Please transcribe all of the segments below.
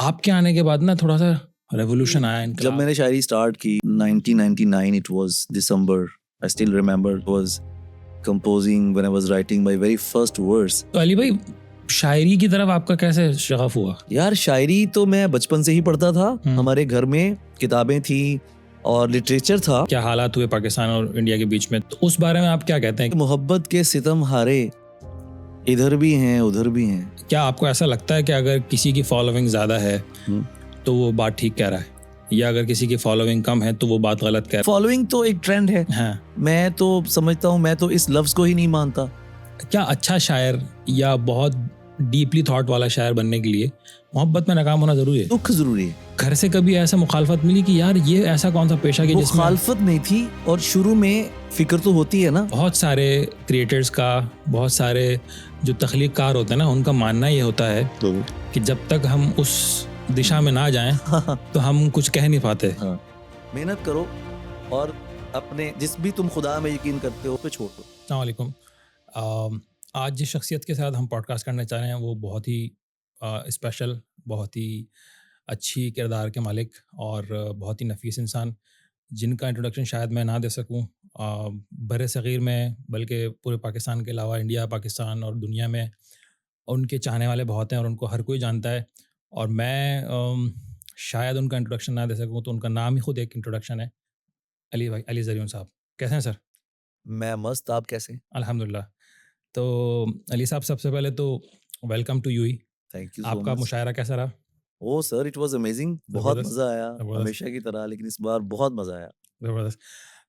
आपके आने के बाद ना थोड़ा सा रेवोल्यूशन आया जब इनकलाब। मैंने शायरी स्टार्ट की 1999 it was December. I still remember it was composing when I was writing my very first verse. तो अली भाई, शायरी की तरफ आपका कैसे शगफ हुआ? यार शायरी तो मैं बचपन से ही पढ़ता था। हमारे घर में किताबें थी और लिटरेचर था। क्या हालात हुए पाकिस्तान और इंडिया के बीच में, तो उस बारे में आप क्या कहते हैं? मोहब्बत के सितम हारे इधर भी हैं उधर भी हैं। क्या आपको ऐसा लगता है कि अगर किसी की फॉलोइंग ज्यादा है तो वो बात ठीक कह रहा है, या अगर किसी की फॉलोइंग कम है तो वो बात गलत कह रहा फॉलोइंग तो एक ट्रेंड है। हाँ। मैं तो समझता हूँ, मैं तो इस लफ्ज को ही नहीं मानता। क्या अच्छा शायर या बहुत डीपली थॉट वाला शायर बनने के लिए मोहब्बत में नाकाम होना जरूरी है? दुख जरूरी है। घर से कभी ऐसा मुखालफत मिली कि यार ये ऐसा कौन सा पेशा कि जिसमें मुखालफत नहीं थी, और शुरू में फिक्र तो होती है ना। बहुत सारे क्रिएटर्स का, बहुत सारे जो तख्लीककार होते हैं ना, उनका मानना ये होता है कि जब तक हम उस दिशा में ना जाएं तो हम कुछ कह नहीं पाते। हाँ। मेहनत करो और अपने जिस भी तुम खुदा में यकीन करते हो पे छोड़ दो। अस्सलाम वालेकुम। आज जिस शख्सियत के साथ हम पॉडकास्ट करने चाह रहे हैं वो बहुत ही स्पेशल, बहुत ही अच्छी किरदार के मालिक और बहुत ही नफीस इंसान, जिनका इंट्रोडक्शन शायद मैं ना दे सकूं बरे सग़ीर में, बल्कि पूरे पाकिस्तान के अलावा इंडिया, पाकिस्तान और दुनिया में उनके चाहने वाले बहुत हैं और उनको हर कोई जानता है। और मैं शायद उनका इंट्रोडक्शन ना दे सकूं तो उनका नाम ही खुद एक इंट्रोडक्शन है। अली भाई, अली ज़रियून साहब, कैसे हैं सर? मैं मस्त, आप कैसे? अल्हम्दुलिल्लाह। तो अली साहब, सबसे पहले तो welcome to UAE. Thank you so आपका मच। मुशायरा कैसा रहा? Oh sir, it was amazing. बहुत ज़बरदस्त, मजा आया ज़बरदस्त, हमेशा की तरह, लेकिन इस बार बहुत मजा आया। ज़बरदस्त।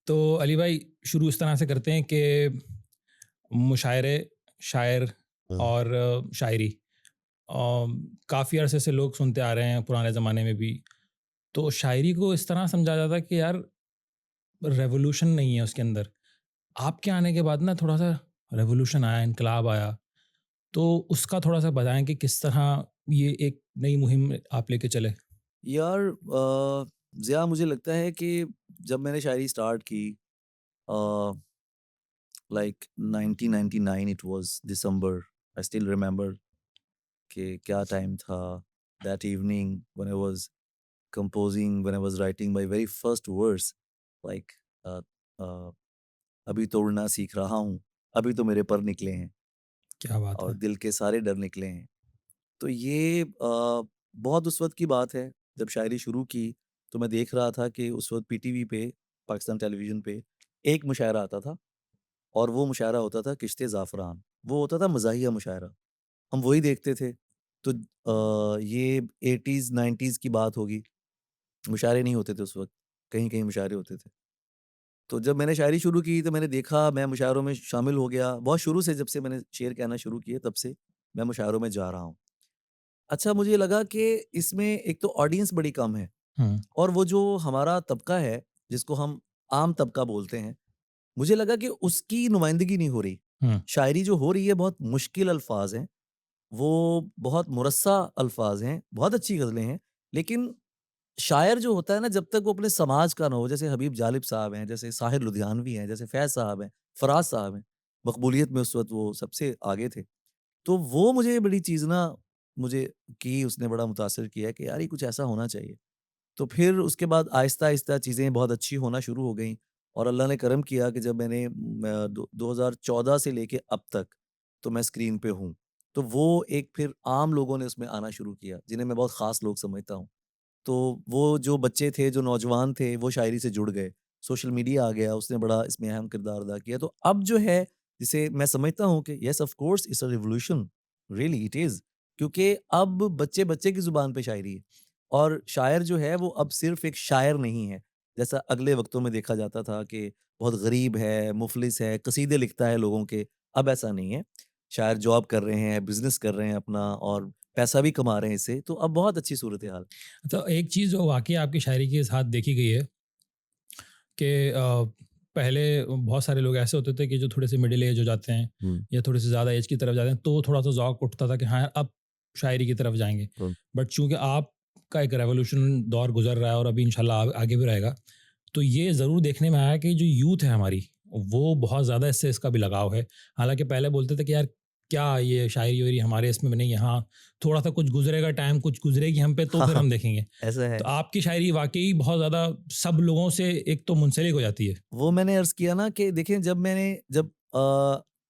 तो अली भाई, शुरू इस तरह से करते हैं कि मुशायरे, शायर और शायरी काफ़ी अरसे से लोग सुनते आ रहे हैं, पुराने ज़माने में भी। तो शायरी को इस तरह समझा जाता है कि यार रेवोल्यूशन नहीं है उसके अंदर। आपके आने के बाद ना थोड़ा सा रेवोल्यूशन आया, इनकलाब आया। तो उसका थोड़ा सा बताएं कि किस तरह ये एक नई मुहिम आप लेके चले। यार ज़िया, मुझे लगता है कि जब मैंने शायरी स्टार्ट की like 1999 it was December. I still remember कि क्या टाइम था। That evening when I was composing, when I was writing my very first verse, like uh, uh, अभी तो उड़ना सीख रहा हूँ, अभी तो मेरे पर निकले हैं क्या बात और है! दिल के सारे डर निकले हैं। तो ये बहुत उस वक्त की बात है। जब शायरी शुरू की तो मैं देख रहा था कि उस वक्त पीटीवी पे, पाकिस्तान टेलीविज़न पे एक मुशायरा आता था, और वो मुशायरा होता था किश्ते ज़ाफ़रान। वो होता था मज़ाहिया मुशायरा, हम वही देखते थे। तो ये 80s 90s की बात होगी। मुशायरे नहीं होते थे उस वक़्त, कहीं-कहीं मुशायरे होते थे। तो जब मैंने शायरी शुरू की तो मैंने देखा, मैं मुशायरों में शामिल हो गया। बहुत शुरू से, जब से मैंने शेर कहना शुरू किए तब से मैं मुशायरों में जा रहा हूँ। अच्छा, मुझे लगा कि इसमें एक तो ऑडियंस बड़ी कम है, हुँ, और वो जो हमारा तबका है, जिसको हम आम तबका बोलते हैं, मुझे लगा कि उसकी नुमाइंदगी नहीं हो रही। हुँ, शायरी जो हो रही है बहुत मुश्किल अल्फ़ाज़ हैं, वो बहुत मुरस्सा अल्फ़ाज़ हैं, बहुत अच्छी ग़ज़लें हैं, लेकिन शायर जो होता है ना, जब तक वो अपने समाज का ना हो, जैसे हबीब जालिब साहब हैं, जैसे साहिर लुधियानवी हैं, जैसे फैज़ साहब हैं, फराज साहब हैं, मकबूलियत में उस वक़्त वो सबसे आगे थे। तो वो मुझे बड़ी चीज़ ना, मुझे की उसने बड़ा मुतासिर किया कि यार ये कुछ ऐसा होना चाहिए। तो फिर उसके बाद आहिस्ता-आहिस्ता चीज़ें बहुत अच्छी होना शुरू हो गईं, और अल्लाह ने करम किया कि जब मैंने 2014 से लेके अब तक तो मैं स्क्रीन पे हूँ। तो वो एक फिर आम लोगों ने उसमें आना शुरू किया, जिन्हें मैं बहुत ख़ास लोग समझता हूँ। तो वो जो बच्चे थे, जो नौजवान थे, वो शायरी से जुड़ गए। सोशल मीडिया आ गया, उसने बड़ा इसमें अहम किरदार अदा किया। तो अब जो है, जिसे मैं समझता हूँ कि yes of course it's a revolution, really it is. क्योंकि अब बच्चे-बच्चे की ज़ुबान पे शायरी है, और शायर जो है वो अब सिर्फ़ एक शायर नहीं है, जैसा अगले वक़्तों में देखा जाता था कि बहुत गरीब है, मुफ़लिस है, कसीदे लिखता है लोगों के। अब ऐसा नहीं है। शायर जॉब कर रहे हैं, बिज़नेस कर रहे हैं अपना, और पैसा भी कमा रहे हैं इससे। तो अब बहुत अच्छी सूरत-ए-हाल है। तो एक चीज़ जो वाक़ई आपकी शायरी के साथ देखी गई है कि पहले बहुत सारे लोग ऐसे होते थे कि जो थोड़े से मिडिल एज हो जाते हैं हुँ। या थोड़े से ज़्यादा एज की तरफ जाते हैं, तो थोड़ा सा ज़ौक उठता था कि हाँ यार, अब शायरी की तरफ जाएँगे। हुँ। बट चूँकि आपका एक रेवोल्यूशन दौर गुज़र रहा है और अभी इंशाल्लाह आगे भी रहेगा, तो ये ज़रूर देखने में आया कि जो यूथ है हमारी, वो बहुत ज़्यादा इससे इसका भी लगाव है। हालाँकि पहले बोलते थे कि यार क्या ये शायरी-वायरी हमारे इसमें नहीं है, हाँ, थोड़ा-सा कुछ गुज़रेगा टाइम, कुछ गुज़रेगी हम पे तो हाँ, फिर हाँ, हम देखेंगे। ऐसा है। तो आपकी शायरी वाक़ई बहुत ज़्यादा सब लोगों से एक तो मुंसलिक हो जाती है। वो मैंने अर्ज़ किया ना कि देखिए जब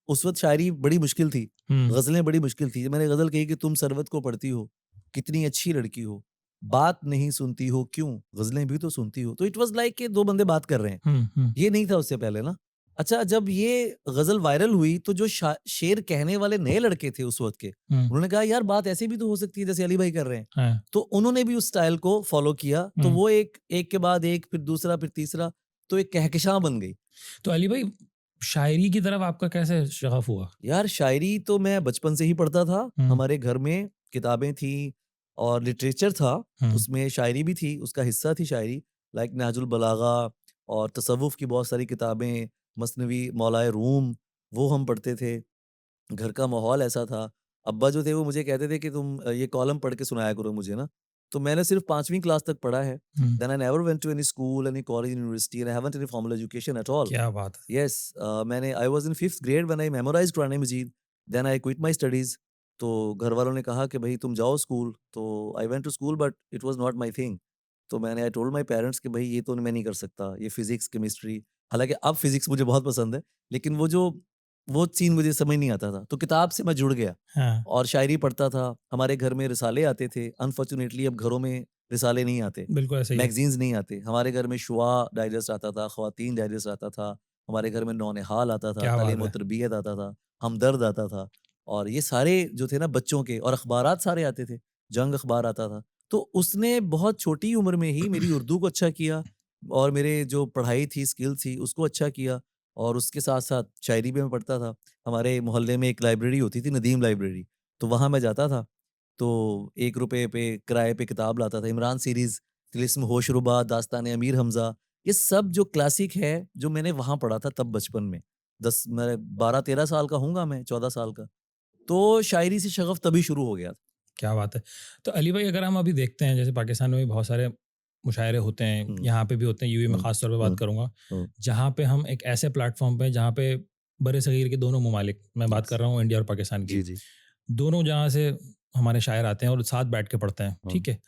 उस वक़्त शायरी बड़ी मुश्किल थी, हुँ, ग़ज़लें बड़ी मुश्किल थी। जब मैंने ग़ज़ल कही कि तुम सरवत को पढ़ती हो, कितनी अच्छी लड़की हो, बात नहीं सुनती हो क्यों? ग़ज़लें भी तो सुनती हो। तो इट वाज़ लाइक कि 2 बंदे बात कर रहे हैं। हुँ, हुँ, ये नहीं था उससे पहले ना। अच्छा जब ये ग़ज़ल वायरल हुई तो जो शेर कहने वाले नए लड़के थे उस वक़्त के, हुँ, उन्होंने कहा यार बात ऐसे भी तो हो सकती है जैसे अली भाई कर रहे हैं। हाँ, तो उन्होंने भी उस स्टाइल को फ़ॉलो किया। तो हुँ। वो एक के बाद एक फिर दूसरा फिर तीसरा तो एक कहकशां बन गई। तो अली भाई, शायरी की तरफ आपका कैसे शग़फ़ हुआ? यार शायरी तो मैं बचपन से ही पढ़ता था। हुँ, हमारे घर में किताबें थी और लिटरेचर था, हुँ, उसमें शायरी भी थी, उसका हिस्सा थी शायरी। लाइक नहजुल बलागा और तसव्वुफ़ की बहुत सारी किताबें, मसनवी मौलाए रूम, वो हम पढ़ते थे। घर का माहौल ऐसा था। अब्बा जो थे वो मुझे कहते थे कि तुम ये कॉलम पढ़ के सुनाया करो मुझे ना। तो मैंने सिर्फ़ 5वीं क्लास तक पढ़ा है। हुँ। Then I never went to any school, any college, university and I haven't any formal education at all. क्या बात है! येस मैंने I was in 5th grade when I memorized Quran मजीद, then I quit my studies. तो घर वालों ने कहा कि भई तुम जाओ स्कूल, तो I went to school but it was not my thing. तो मैंने आई टोल्ड माय पेरेंट्स कि भई ये तो मैं नहीं कर सकता, ये फिज़िक्स, केमिस्ट्री हालाँकि अब फिज़िक्स मुझे बहुत पसंद है, लेकिन वो सीन मुझे समझ नहीं आता था। तो किताब से मैं जुड़ गया हाँ, और शायरी पढ़ता था। हमारे घर में रिसाले आते थे। अनफॉर्च्यूनेटली अब घरों में रिसाले नहीं आते, बिल्कुल ऐसा ही है। मैगज़ीन्स नहीं आते। हमारे घर में शुआ डाइजेस्ट आता था, ख़वातीन डाइजेस्ट आता था। हमारे घर में नौनिहाल आता था, क्या बात तालीम व है! तरबियत आता था, हमदर्द आता था और ये सारे जो थे ना बच्चों के और अख़बारात सारे आते थे। जंग अख़बार आता था। तो उसने बहुत छोटी उम्र में ही मेरी उर्दू को अच्छा किया और मेरे जो पढ़ाई थी, स्किल थी, उसको अच्छा किया और उसके साथ-साथ शायरी भी मैं पढ़ता था। हमारे मोहल्ले में एक लाइब्रेरी होती थी, नदीम लाइब्रेरी, तो वहाँ मैं जाता था। तो ₹1 पे किराए पे किताब लाता था। इमरान सीरीज़, तिलिस्म होशरुबा, दास्तान अमीर हमज़ा, ये सब जो क्लासिक है, जो मैंने वहाँ पढ़ा था तब बचपन में। 10 मैं 12-13 साल का होऊँगा मैं, 14 साल का। तो शायरी से शगफ़ तभी शुरू हो गया था। क्या बात है! तो अली भाई, अगर हम अभी देखते हैं, जैसे पाकिस्तान में भी बहुत सारे मुशायरे होते हैं, हुँ, यहाँ पे भी होते हैं, यूएई में हुँ, ख़ास तौर पे बात हुँ, करूँगा, हुँ। जहाँ पे हम एक ऐसे प्लेटफ़ॉर्म पे जहाँ पे बड़े-सग़ीर के दोनों ममालिक, मैं बात कर यस। रहा हूँ इंडिया और पाकिस्तान की, जी, जी। दोनों जहाँ से हमारे शायर आते हैं और साथ बैठ के पढ़ते हैं, हाँ, ठीक है?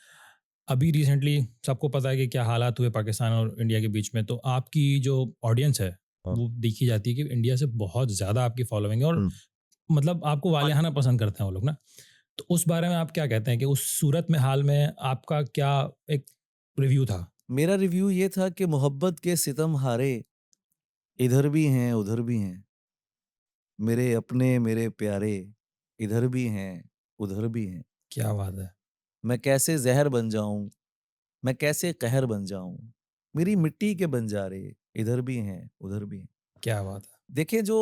अभी रिसेंटली सबको पता है कि क्या हालात हुए पाकिस्तान और इंडिया के बीच में, तो आपकी जो ऑडियंस है, हाँ। वो देखी जाती है कि इंडिया से बहुत ज़्यादा आपकी फ़ॉलोइंग है और हुँ। मतलब आपको वालेहाना पसंद करते हैं वो लोग ना। तो उस बारे में आप क्या कहते हैं कि उस सूरत में हाल में आपका क्या एक रिव्यू था? मेरा रिव्यू ये था कि मोहब्बत के सितम हारे, इधर भी हैं, उधर भी हैं। मेरे अपने, मेरे प्यारे, इधर भी हैं, उधर भी हैं। क्या बात है! मैं कैसे ज़हर बन जाऊँ, मैं कैसे कहर बन जाऊँ। मेरी मिट्टी के बंजारे, इधर भी हैं, उधर भी हैं। क्या बात है! देखिए जो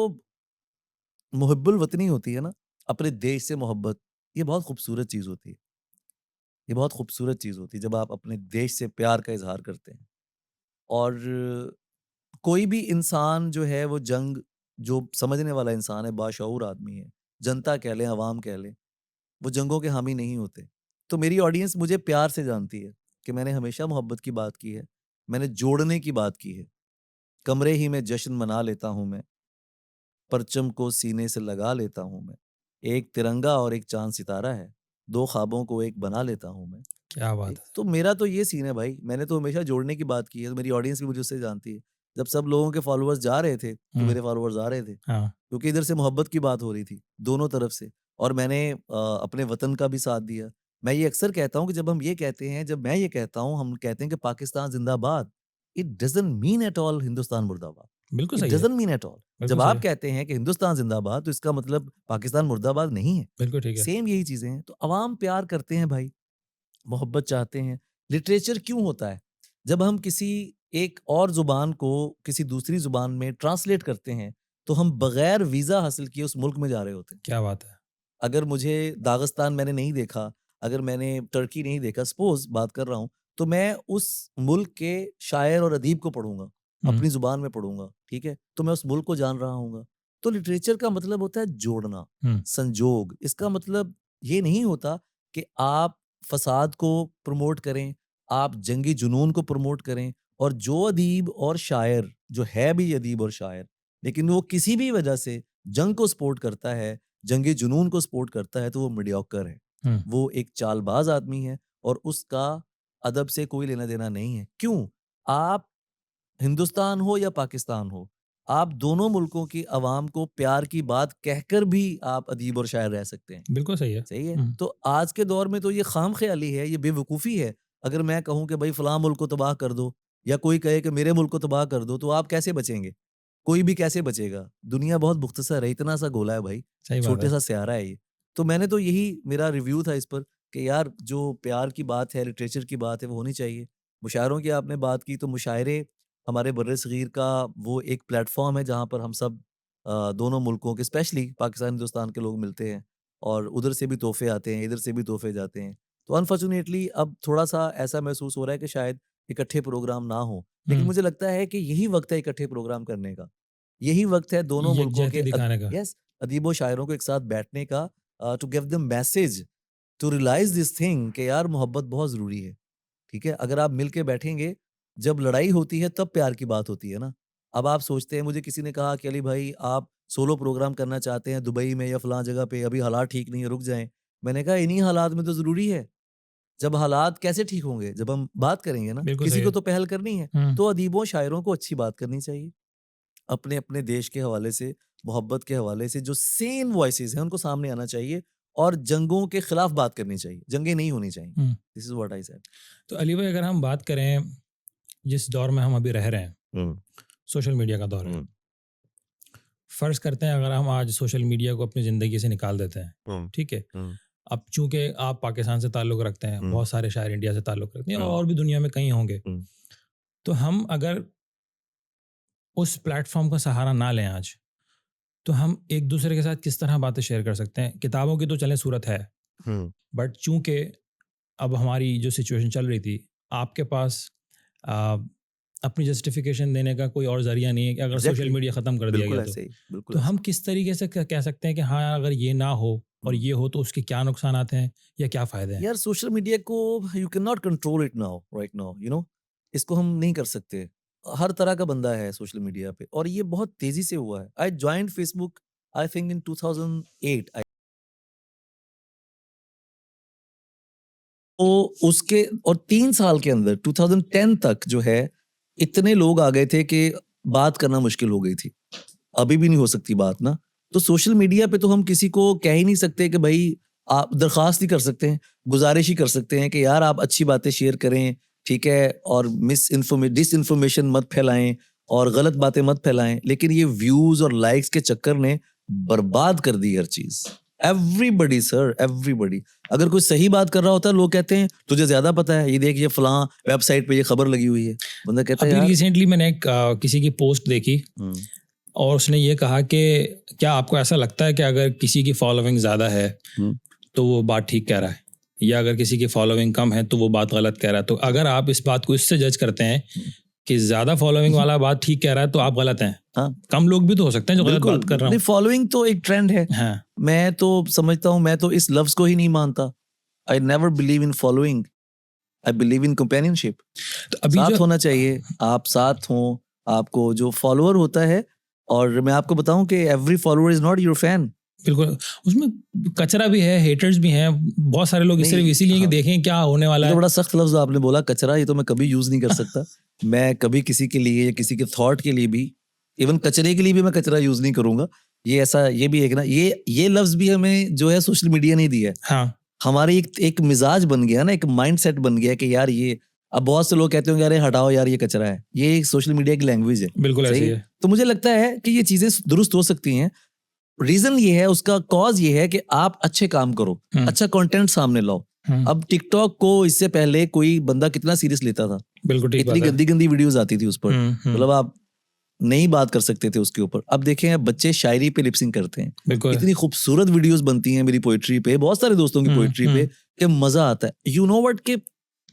मुहिब्बुल वतनी होती है ना, अपने देश से मोहब्बत, ये बहुत खूबसूरत चीज़ होती है। ये बहुत खूबसूरत चीज़ होती है जब आप अपने देश से प्यार का इज़हार करते हैं। और कोई भी इंसान जो है वो जंग जो समझने वाला इंसान है, बाशऊर आदमी है, जनता कह लें, अवाम कह लें, वो जंगों के हामी नहीं होते। तो मेरी ऑडियंस मुझे प्यार से जानती है कि मैंने हमेशा मोहब्बत की बात की है, मैंने जोड़ने की बात की है। कमरे ही में जश्न मना लेता हूँ मैं, परचम को सीने से लगा लेता हूँ मैं। एक तिरंगा और एक चाँद सितारा है, 2 ख्वाबों को एक बना लेता हूँ मैं। क्या बात ठीक, है! तो मेरा तो ये सीन है भाई, मैंने तो हमेशा जोड़ने की बात की है, तो मेरी ऑडियंस भी मुझे उससे जानती है। जब सब लोगों के फॉलोअर्स जा रहे थे, तो हुँ, मेरे फॉलोअर्स आ रहे थे, हाँ, क्योंकि इधर से मोहब्बत की बात हो रही थी, दोनों तरफ से और मैंने अपने वतन का भी साथ दिया। मैं ये अक्सर कहता हूँ कि जब मैं ये कहता हूँ, हम कहते हैं कि पाकिस्तान ज़िंदाबाद, it doesn't mean at all Hindustan मुर्दाबाद। बिल्कुल इट सही है, डज़न्ट मीन एट ऑल। बिल्कुल जब सही आप है, कहते हैं कि हिंदुस्तान ज़िंदाबाद, तो इसका मतलब पाकिस्तान मुर्दाबाद नहीं है। बिल्कुल ठीक है। सेम यही चीज़ें हैं, तो अवाम प्यार करते हैं भाई। मोहब्बत चाहते हैं। लिटरेचर क्यों होता है? जब हम किसी एक और ज़ुबान को किसी दूसरी ज़ुबान में ट्रांसलेट करते हैं, तो हम बगैर वीज़ा हासिल किए उस मुल्क में जा रहे होते हैं। क्या बात है! अगर मुझे दागिस्तान मैंने नहीं देखा, अगर मैंने टर्की नहीं देखा, सपोज़ बात कर रहा हूँ, तो मैं उस मुल्क के शायर और अदीब को पढ़ूँगा, हुँ, अपनी ज़ुबान में पढ़ूँगा, ठीक है? तो मैं उस मुल्क को जान रहा होऊँगा। तो लिटरेचर का मतलब होता है जोड़ना, हुँ, संजोग। इसका मतलब ये नहीं होता कि आप फ़साद को प्रमोट करें, आप जंगी जुनून को प्रमोट करें और जो अदीब और शायर, जो है भी अदीब और शायर, लेकिन वो किसी भी वजह से जंग को सपोर्ट करता है जंगे जुनून को सपोर्ट करता है तो वो मीडियोकर है, वो एक चालबाज आदमी है और उसका अदब से कोई लेना देना नहीं है। क्यों? आप हिंदुस्तान हो या पाकिस्तान हो, आप दोनों मुल्कों की अवाम को प्यार की बात कहकर भी आप अदीब और शायर रह सकते हैं। बिल्कुल सही है। सही है? तो आज के दौर में तो ये खाम-ख़याली है, ये बेवकूफ़ी है। अगर मैं कहूँ कि भई फलाँ मुल्क को तबाह कर दो या कोई कहे कि मेरे मुल्क को तबाह कर दो, तो आप कैसे बचेंगे? कोई भी कैसे बचेगा? दुनिया बहुत मुख्तसर है, इतना सा गोला है भाई, सही बात है। छोटे-सा स्यारा है ये। तो मैंने तो यही मेरा रिव्यू था इस पर कि यार जो प्यार की बात है, लिटरेचर की बात है, वो होनी चाहिए। मुशायरों की आपने बात की, तो मुशायरे हमारे बर्र-ए-सग़ीर का वो एक प्लेटफ़ॉर्म है जहाँ पर हम सब दोनों मुल्कों के स्पेशली पाकिस्तान, हिंदुस्तान के लोग मिलते हैं और उधर से भी तोहफ़े आते हैं, इधर से भी तोहफ़े जाते हैं। तो अनफॉर्च्यूनेटली अब थोड़ा-सा ऐसा महसूस हो रहा है कि शायद इकट्ठे प्रोग्राम ना हो। लेकिन मुझे लगता है कि यही वक़्त है इकट्ठे प्रोग्राम करने का। यही वक़्त है दोनों मुल्कों के यकजहती दिखाने का। अदीब व शायरों को एक साथ बैठने का to give them message to realise this thing कि यार मोहब्बत बहुत ज़रूरी है। ठीक है? अगर आप मिल के बैठेंगे, जब लड़ाई होती है तब प्यार की बात होती है ना। अब आप सोचते हैं मुझे किसी ने कहा कि अली भाई आप सोलो प्रोग्राम करना चाहते हैं दुबई में या फलाँ जगह पे, अभी हालात ठीक नहीं है, रुक जाएँ। मैंने कहा इन्हीं हालात में तो ज़रूरी है। जब हालात कैसे ठीक होंगे? जब हम बात करेंगे ना, बिल्कुल किसी सही को है। तो पहल करनी है। तो अदीबों, शायरों को अच्छी बात करनी चाहिए। अपने-अपने देश के हवाले से, मोहब्बत के हवाले से जो सेम वॉइसेज़ हैं उनको सामने आना चाहिए और जंगों के खिलाफ बात करनी चाहिए। जंगें नहीं होनी चाहिए। हुँ। This is what I said. तो अली भाई, अगर हम बात करें जिस दौर में हम अभी रह रहे हैं, हुँ, सोशल मीडिया का दौर है। हुँ, फ़र्ज़ करते हैं अगर हम आज सोशल मीडिया को अपनी ज़िंदगी से निकाल देते हैं, हुँ, ठीक है? हुँ, अब चूँकि आप पाकिस्तान से ताल्लुक़ रखते हैं, हुँ, बहुत सारे शायर इंडिया से ताल्लुक़ रखते हैं हुँ, और भी दुनिया में कई होंगे। हुँ। तो हम अगर उस प्लेटफ़ॉर्म का सहारा ना लें आज, तो हम एक-दूसरे के साथ किस तरह बातें शेयर कर सकते हैं? किताबों की तो चलें सूरत है, हुँ। बट चूँकि अब हमारी जो सिचुएशन चल रही थी, आपके पास अ, अपनी जस्टिफ़िकेशन देने का कोई और ज़रिया नहीं है कि अगर सोशल एग्ज़ैक्टली, मीडिया ख़त्म कर दिया बिल्कुल गया तो। ऐसे ही, बिल्कुल तो हम ऐसे ही। किस तरीके से कह सकते हैं कि हाँ यार, अगर ये ना हो और हुँ। ये हो तो उसके क्या नुकसानात हैं या क्या फ़ायदे हैं? यार सोशल मीडिया को you can not control it now right now you know इसको हम नहीं कर सकते। हर तरह का बंदा है सोशल मीडिया पे और ये बहुत तेज़ी से हुआ है। I joined Facebook I think in 2008 तो उसके और 3 साल के अंदर 2010 तक जो है, इतने लोग आ गए थे कि बात करना मुश्किल हो गई थी। अभी भी नहीं हो सकती बात ना। तो सोशल मीडिया पे तो हम किसी को कह ही नहीं सकते कि भई आप दरख़्वास्त ही कर सकते हैं, गुज़ारिश ही कर सकते हैं कि यार आप अच्छी बातें शेयर करें, ठीक है? और डिसइन्फॉर्मेशन मत फैलाएँ और गलत बातें मत फैलाएँ। लेकिन ये व्यूज़ और लाइक्स के चक्कर ने बर्बाद कर दी हर चीज़। Everybody sir, everybody. अगर कोई सही बात कर रहा होता है, लोग कहते हैं तुझे ज़्यादा पता है, ये देख ये फलाँ वेबसाइट पे ये खबर लगी हुई है। बंदा कहता है अभी यार रिसेंटली मैंने एक किसी की पोस्ट देखी हुँ, और उसने ये कहा कि क्या आपको ऐसा लगता है कि अगर किसी की फॉलोइंग ज़्यादा है, हुँ, तो वो बात ठीक कह रहा है? या अगर किसी की फॉलोइंग कम है, तो वो बात गलत कह रहा है? तो अगर आप इस बात को इससे जज करते हैं हुँ। कि ज़्यादा फॉलोइंग वाला बात ठीक कह रहा है, तो आप गलत हैं। हाँ, कम लोग भी तो हो सकते हैं जो गलत बिल्कुल, बात कर रहा नहीं हूँ। फॉलोइंग तो एक ट्रेंड है। हाँ, मैं तो समझता हूँ मैं तो इस लफ्ज़ को ही नहीं मानता। I never believe in following, I believe in companionship. तो अभी जो साथ होना चाहिए, आप साथ हों, आपको जो फॉलोवर होता है और मैं आपको बताऊँ कि every follower is not your fan. बिल्कुल, उसमें कचरा भी है, हेटर्स भी हैं, बहुत सारे लोग नहीं सिर्फ़ इसीलिए कि हाँ, देखें क्या होने वाला ये तो है। बड़ा सख्त लफ्ज़ आपने बोला कचरा, ये तो मैं कभी यूज़ नहीं कर सकता। मैं कभी किसी के लिए या किसी के थॉट के लिए भी, इवन कचरे के लिए भी मैं कचरा यूज़ नहीं करूँगा। ये ऐसा ये भी एक ना ये लफ्ज़ भी हमें जो है सोशल मीडिया ने दिया है। हाँ, हमारी एक एक मिज़ाज बन गया ना, एक माइंडसेट बन गया कि यार ये अब बहुत से लोग कहते होंगे अरे हटाओ यार ये कचरा है। ये एक सोशल मीडिया की लैंग्वेज है, बिल्कुल ऐसे सही ही है? है। तो मुझे लगता है कि ये चीज़ें दुरुस्त हो सकती हैं। रीज़न ये है, उसका कॉज़ ये है कि आप अच्छे काम करो, हुँ, अच्छा कंटेंट सामने लाओ। हुँ, अब टिकटॉक को इससे पहले कोई बंदा कितना सीरियस लेता था? बिल्कुल ठीक इतनी बात है। गंदी-गंदी वीडियोज़ आती थी उस पर। हुँ, हुँ, मतलब आप नहीं बात कर सकते थे उसके ऊपर। अब देखें अब बच्चे शायरी पे लिप सिंक करते हैं। बिल्कुल। इतनी खूबसूरत वीडियोज़ बनती हैं मेरी पोएट्री पे, बहुत सारे दोस्तों की हुँ, पोएट्री पे हुँ, कि मज़ा आता है। यू नो व्हाट कि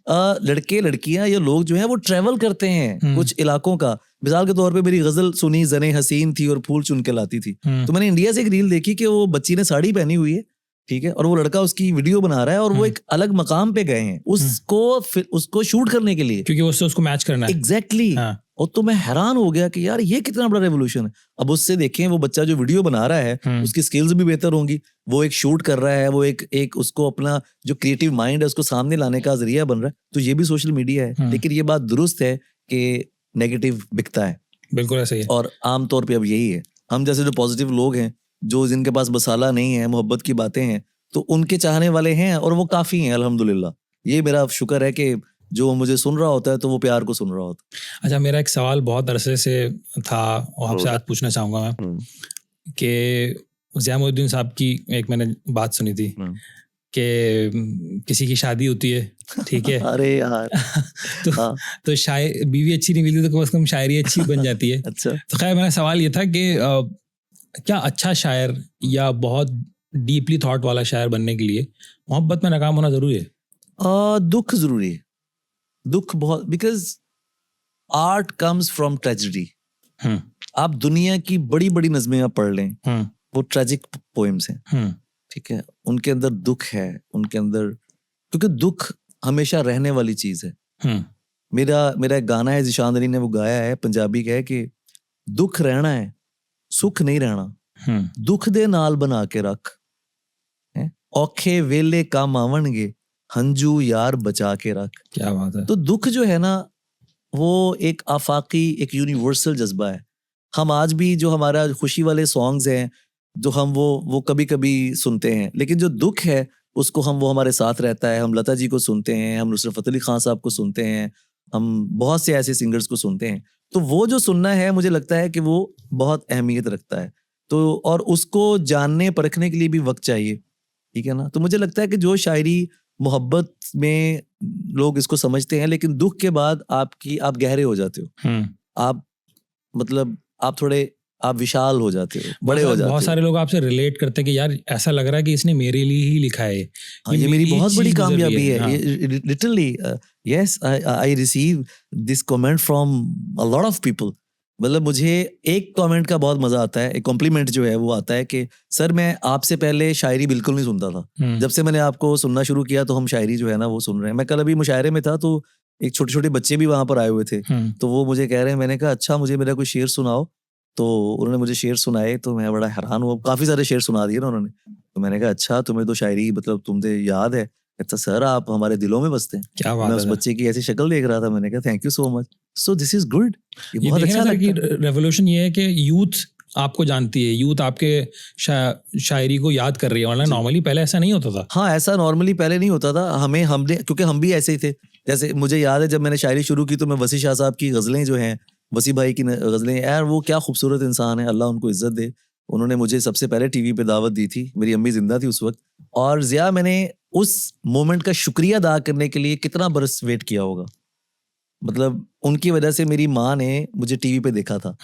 लड़के-लड़कियाँ या लोग जो हैं वो ट्रैवल करते हैं हुँ, कुछ इलाकों का। मिसाल के तौर पे मेरी गज़ल सुनी ज़ने हसीन थी और फूल चुन के लाती थी। हुँ, तो मैंने इंडिया से एक रील देखी कि वो बच्ची ने साड़ी पहनी हुई है, ठीक है? और वो लड़का उसकी वीडियो बना रहा है और वो हुँ, एक अलग मकाम पे गए हैं। हुँ, उसको शूट करने के लिए। क्योंकि उससे उसको मैच करना है। एग्ज़ैक्टली हाँ, और तो मैं हैरान हो गया कि यार ये कितना बड़ा रेवोल्यूशन है। अब उससे देखें वो बच्चा जो वीडियो बना रहा है उसकी स्किल्स भी बेहतर होंगी, वो एक शूट कर रहा है, वो एक उसको अपना जो क्रिएटिव माइंड है उसको सामने लाने का जरिया बन रहा है, तो ये भी सोशल मीडिया है। लेकिन ये बात दुरुस्त है कि नेगेटिव बिकता है, बिल्कुल ऐसा ही है। और आमतौर पे अब यही है। हम जैसे जो पॉजिटिव लोग हैं, जो जिनके पास मसाला नहीं है, मोहब्बत की बातें हैं, तो उनके चाहने वाले हैं और वो काफ़ी हैं अल्हम्दुलिल्लाह। ये मेरा शुक्र है कि जो मुझे सुन रहा होता है तो वो प्यार को सुन रहा होता है। अच्छा, मेरा एक सवाल बहुत अरसे से था और आपसे आज पूछना चाहूँगा मैं कि ज़ियामुद्दीन साहब की एक मैंने बात सुनी थी कि किसी की शादी होती है, ठीक है। अरे यार तो हाँ, तो शायर बीवी अच्छी नहीं मिलती तो कम से कम शायरी अच्छी बन जाती है। अच्छा। तो खैर मेरा सवाल ये था कि क्या अच्छा शायर या बहुत डीपली थॉट वाला शायर बनने के लिए मोहब्बत में नाकाम होना ज़रूरी है? दुख जरूरी है, दुख बहुत, because art comes from tragedy. Hmm आप दुनिया की बड़ी बड़ी नज़में आप पढ़ लें, हम्म वो ट्रेजिक पोएम्स हैं, हम्म ठीक है। उनके अंदर दुख है, उनके अंदर, क्योंकि दुख हमेशा रहने वाली चीज है। हम्म मेरा एक गाना है, जिशान अली ने वो गाया है, पंजाबी का है कि दुख रहना है, सुख नहीं रहना, दुख दे नाल बना के रख, हैं? औखे वेले काम आवणगे, हंजू यार बचा के रख। क्या बात है। तो दुख जो है ना, वो एक आफाकी, एक यूनिवर्सल जज्बा है। हम आज भी जो हमारा खुशी वाले सॉन्ग्स हैं, जो हम वो कभी कभी सुनते हैं, लेकिन जो दुख है उसको वो हमारे साथ रहता है। हम लता जी को सुनते हैं, हम नुसरत फतेह अली खान साहब को सुनते हैं, हम बहुत से ऐसे सिंगर्स को सुनते हैं। तो वो जो सुनना है, मुझे लगता है कि वो बहुत अहमियत रखता है। तो और उसको जानने परखने के लिए भी वक्त चाहिए, ठीक है ना। तो मुझे लगता है कि जो शायरी मोहब्बत में लोग इसको समझते हैं, लेकिन दुख के बाद आप गहरे हो जाते हो, आप मतलब आप विशाल हो जाते हो, बड़े हो जाते बहुत हो। सारे लोग आपसे रिलेट करते हैं कि यार ऐसा लग रहा है कि इसने मेरे लिए ही लिखा है, हाँ, ये मेरी बहुत बड़ी कामयाबी है। हाँ। Literally yes, I receive this comment from a lot of people. मतलब मुझे एक कमेंट का बहुत मजा आता है, एक कॉम्प्लीमेंट जो है वो आता है कि सर मैं आपसे पहले शायरी बिल्कुल नहीं सुनता था, जब से मैंने आपको सुनना शुरू किया तो हम शायरी जो है ना वो सुन रहे हैं। मैं कल अभी मुशायरे में था, तो एक छोटे छोटे बच्चे भी वहां पर आए हुए थे, तो वो मुझे कह रहे हैं, मैंने कहा अच्छा मुझे मेरा कोई शेर सुनाओ। तो उन्होंने मुझे शेर सुनाए, तो मैं बड़ा हैरान हुआ, काफी सारे शेर सुना दिए ना उन्होंने। तो मैंने कहा अच्छा तुम्हें तो शायरी मतलब तुमसे याद है। कहता सर आप हमारे दिलों में बसते हैं। क्या बात मैं है उस सर। बच्चे की ऐसी शक्ल देख रहा था, मैंने कहा thank you so much, so this is good, ये ये बहुत देखें अच्छा ना सर कि लगता है। रेवोल्यूशन ये है कि यूथ आपको जानती है, यूथ आपके शायरी को याद कर रही है, वरना जी। नॉर्मली पहले ऐसा नहीं होता था। हाँ, ऐसा नॉर्मली पहले नहीं होता था। हमने क्योंकि हम भी ऐसे ही थे। जैसे मुझे याद है जब मैंने शायरी शुरू की, तो मैं वसी शाह साहब की गज़लें जो हैं, वसी भाई की गज़लें, यार वो क्या खूबसूरत इंसान है, अल्लाह उनको इज़्ज़त दे। उन्होंने मुझे सबसे पहले टीवी पे दावत दी थी, मेरी अम्मी ज़िंदा थी उस वक़्त। और ज़िया, मैंने उस मोमेंट का शुक्रिया अदा करने के लिए कितना बरस वेट किया होगा। मतलब उनकी वजह से मेरी माँ ने मुझे टीवी पे देखा था।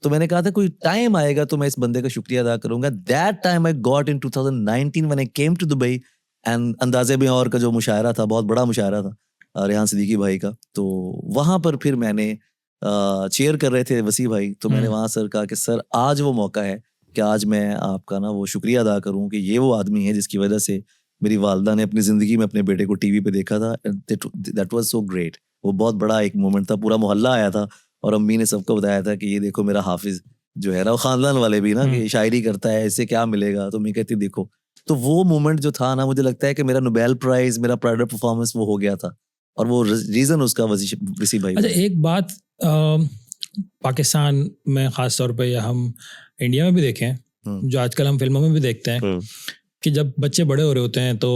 तो मैंने कहा था कोई टाइम आएगा तो मैं इस बंदे का शुक्रिया अदा करूंगा। That time I got in 2019 when I came to Dubai, and अंदाज़े में और का जो मुशायरा था, बहुत बड़ा मुशायरा था रेहान सिद्दीकी भाई का। तो वहां पर फिर मैंने चेयर कर रहे थे वसी भाई, तो मैंने वहां सर कहा कि सर आज वो मौका है कि आज मैं आपका ना वो शुक्रिया अदा करूं कि ये वो आदमी है जिसकी वजह से मेरी वालदा ने अपनी जिंदगी में अपने बेटे को टीवी पे देखा था। That was so great. वो बहुत बड़ा एक मोमेंट था, पूरा मोहल्ला आया था और अम्मी ने सबको बताया था कि ये देखो मेरा हाफिज जो है ना, वो खानदान वाले भी ना, कि शायरी करता है, इससे क्या मिलेगा। तो मैं कहती देखो, तो वो मोमेंट जो था ना, मुझे लगता है कि मेरा नोबेल प्राइज, मेरा प्राइड ऑफ परफॉर्मेंस वो हो गया था, और वो रीजन उसका वसी भाई। अच्छा, एक बात पाकिस्तान में खास तौर पे, या हम इंडिया में भी देखें, जो आजकल हम फिल्मों में भी देखते हैं कि जब बच्चे बड़े हो रहे होते हैं तो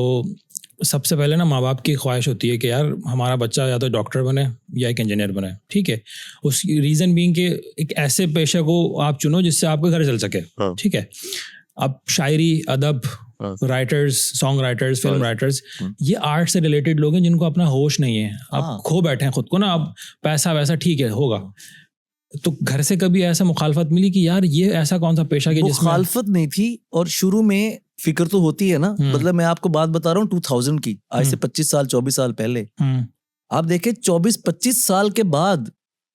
सबसे पहले ना माँ बाप की ख्वाहिश होती है कि यार हमारा बच्चा या तो डॉक्टर बने या एक इंजीनियर बने, ठीक है। उस रीज़न बीइंग कि एक ऐसे पेशे को आप चुनो जिससे आपका घर चल सके, ठीक है। अब शायरी, अदब, writers, song writers, film writers, ये आर्ट से रिलेटेड लोग हैं जिनको अपना होश नहीं है। आप खो बैठे हैं खुद को ना, अब पैसा वैसा ठीक है होगा, तो घर से कभी ऐसा मुखालफत मिली कि यार ये ऐसा कौन सा पेशा है जिसमें? मुखालफत नहीं थी, और शुरू में फिक्र तो होती है ना। मतलब मैं आपको बात बता रहा हूँ 2000 की, आज से 25 साल 24 साल पहले। आप देखें 24-25 साल के बाद,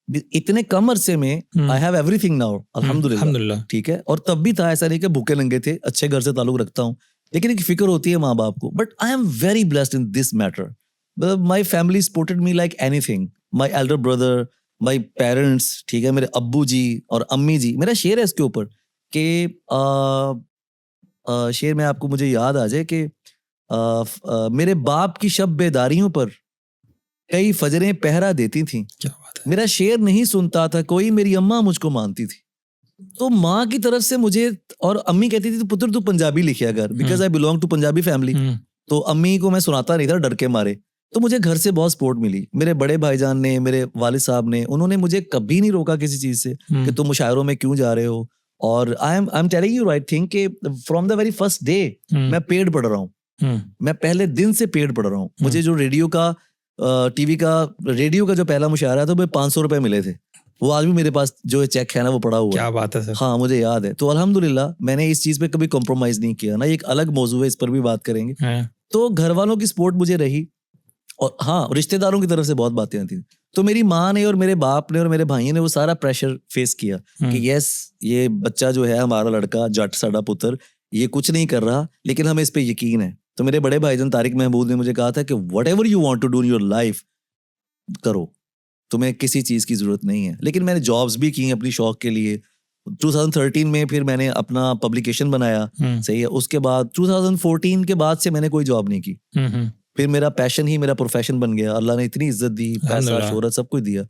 इतने कम अरसे में आई हैव एवरीथिंग नाउ, अल्हम्दुलिल्लाह, ठीक है। और तब भी था, ऐसा नहीं कि भूखे नंगे थे, अच्छे घर से ताल्लुक रखता हूँ, लेकिन एक फिक्र होती है माँ बाप को। But I am very blessed in this matter. My family supported me like anything. My elder brother, my parents, ठीक है, मेरे अब्बू जी और अम्मी जी। मेरा शेर है इसके ऊपर कि शेर में आपको मुझे याद आ जाए कि मेरे बाप की शब बेदारियों पर कई फजरें पहरा देती थीं। क्या बात है। मेरा शेर नहीं सुनता था कोई, मेरी अम्मा मुझको मानती थी। तो माँ की तरफ से मुझे, और अम्मी कहती थी पुत्र तू पंजाबी लिखिया कर, because I belong to Punjabi family. तो अम्मी को मैं सुनाता नहीं था डर के मारे। तो मुझे घर से बहुत सपोर्ट मिली। मेरे बड़े भाईजान ने, मेरे वालिद साहब ने, उन्होंने मुझे कभी नहीं रोका किसी चीज से कि तुम मुशायरों में क्यों जा रहे हो। और I am telling you right thing कि from the very first day मैं पेड पढ़ रहा हूँ। मैं पहले दिन से पेड पढ़ रहा हूँ। मुझे जो रेडियो का टीवी का रेडियो का जो पहला मुशायरा था वो 500 रुपए मिले थे। वो आज भी मेरे पास जो चेक है ना वो पड़ा हुआ है। क्या बात है सर। हाँ मुझे याद है। तो अल्हम्दुलिल्लाह मैंने इस चीज पे कभी कॉम्प्रोमाइज नहीं किया ना। एक अलग मौजू है, इस पर भी बात करेंगे। तो घर वालों की सपोर्ट मुझे रही, और हाँ रिश्तेदारों की तरफ से बहुत बातें आती थी। तो मेरी माँ ने और मेरे बाप ने और मेरे भाइयों ने वो सारा प्रेशर फेस किया कि यस ये बच्चा जो है हमारा लड़का जट साडा पुत्र ये कुछ नहीं कर रहा, लेकिन हमें इस पे यकीन है। तो मेरे बड़े भाईजान तारिक महमूद ने मुझे कहा था कि whatever you want to do in your life करो, तुम्हें किसी चीज की जरूरत नहीं है। लेकिन मैंने जॉब्स भी की अपनी शौक के लिए। 2013 में फिर मैंने अपना पब्लिकेशन बनाया, सही है। उसके बाद 2014 के बाद से मैंने कोई जॉब नहीं की। फिर मेरा पैशन ही मेरा प्रोफेशन बन गया। अल्लाह ने इतनी इज्जत दी, पैसा शोहरत सब कुछ दिया।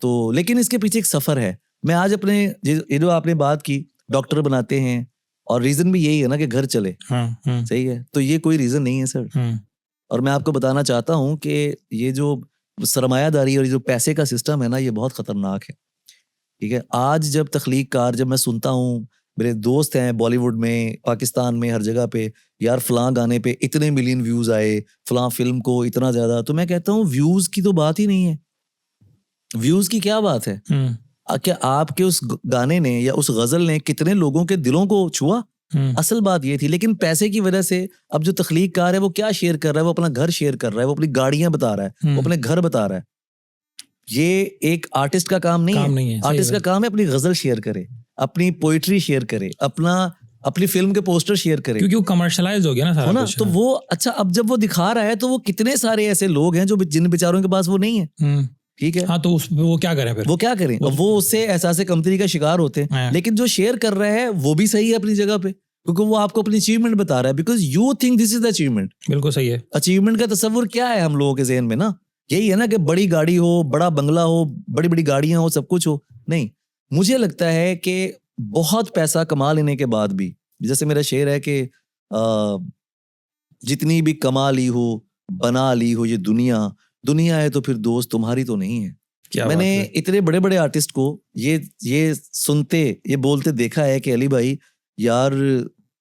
तो लेकिन इसके पीछे एक सफर है। मैं आज अपने ये जो आपने बात की डॉक्टर बनाते हैं, और रीजन भी यही है ना कि घर चले, सही है। तो ये कोई रीजन नहीं है सर। और मैं आपको बताना चाहता हूँ कि ये जो सरमायादारी और ये जो पैसे का सिस्टम है ना ये बहुत खतरनाक है, ठीक है। आज जब तख्लीककार, जब मैं सुनता हूँ, मेरे दोस्त हैं बॉलीवुड में, पाकिस्तान में, हर जगह पे, यार फलां गाने पे इतने मिलियन व्यूज आए, फलां फिल्म को इतना ज्यादा, तो मैं कहता हूँ व्यूज की तो बात ही नहीं है। व्यूज की क्या बात है? क्या आपके उस गाने ने या उस गजल ने कितने लोगों के दिलों को छुआ? असल बात ये थी। लेकिन पैसे की वजह से अब जो तख्लीककार है वो क्या शेयर कर रहा है? वो अपना घर शेयर कर रहा है, वो अपनी गाड़ियां बता रहा है, वो अपने घर बता रहा है। ये एक आर्टिस्ट का काम नहीं है। आर्टिस्ट का काम है अपनी गजल शेयर करे, अपनी पोइट्री शेयर करे, अपनी फिल्म के पोस्टर शेयर करे, क्योंकि वो कमर्शलाइज हो गया ना सारा कुछ। तो वो अच्छा, अब जब वो दिखा रहा है तो वो कितने सारे ऐसे लोग हैं जो जिन बेचारों के पास वो नहीं है, ठीक है। हाँ, तो वो क्या करें फिर? वो क्या करें? वो उससे एहसास कमतरी का शिकार होते हैं। लेकिन जो शेयर कर रहा है वो भी सही है अपनी जगह पे, क्योंकि वो आपको अपनी अचीवमेंट बता रहा है, because you think this is the achievement. बिल्कुल सही है। अचीवमेंट का तस्वुर क्या है हम लोगों के ज़हन में ना? यही है ना कि बड़ी गाड़ी हो, बड़ा बंगला हो, बड़ी बड़ी गाड़ियां हो, सब कुछ हो। नहीं, मुझे लगता है कि बहुत पैसा कमा लेने के बाद भी, जैसे मेरा शेर है कि जितनी भी कमा ली हो, बना ली हो ये दुनिया है तो फिर दोस्त तुम्हारी तो नहीं है। मैंने इतने बड़े बड़े आर्टिस्ट को ये सुनते, ये बोलते देखा है कि अली भाई यार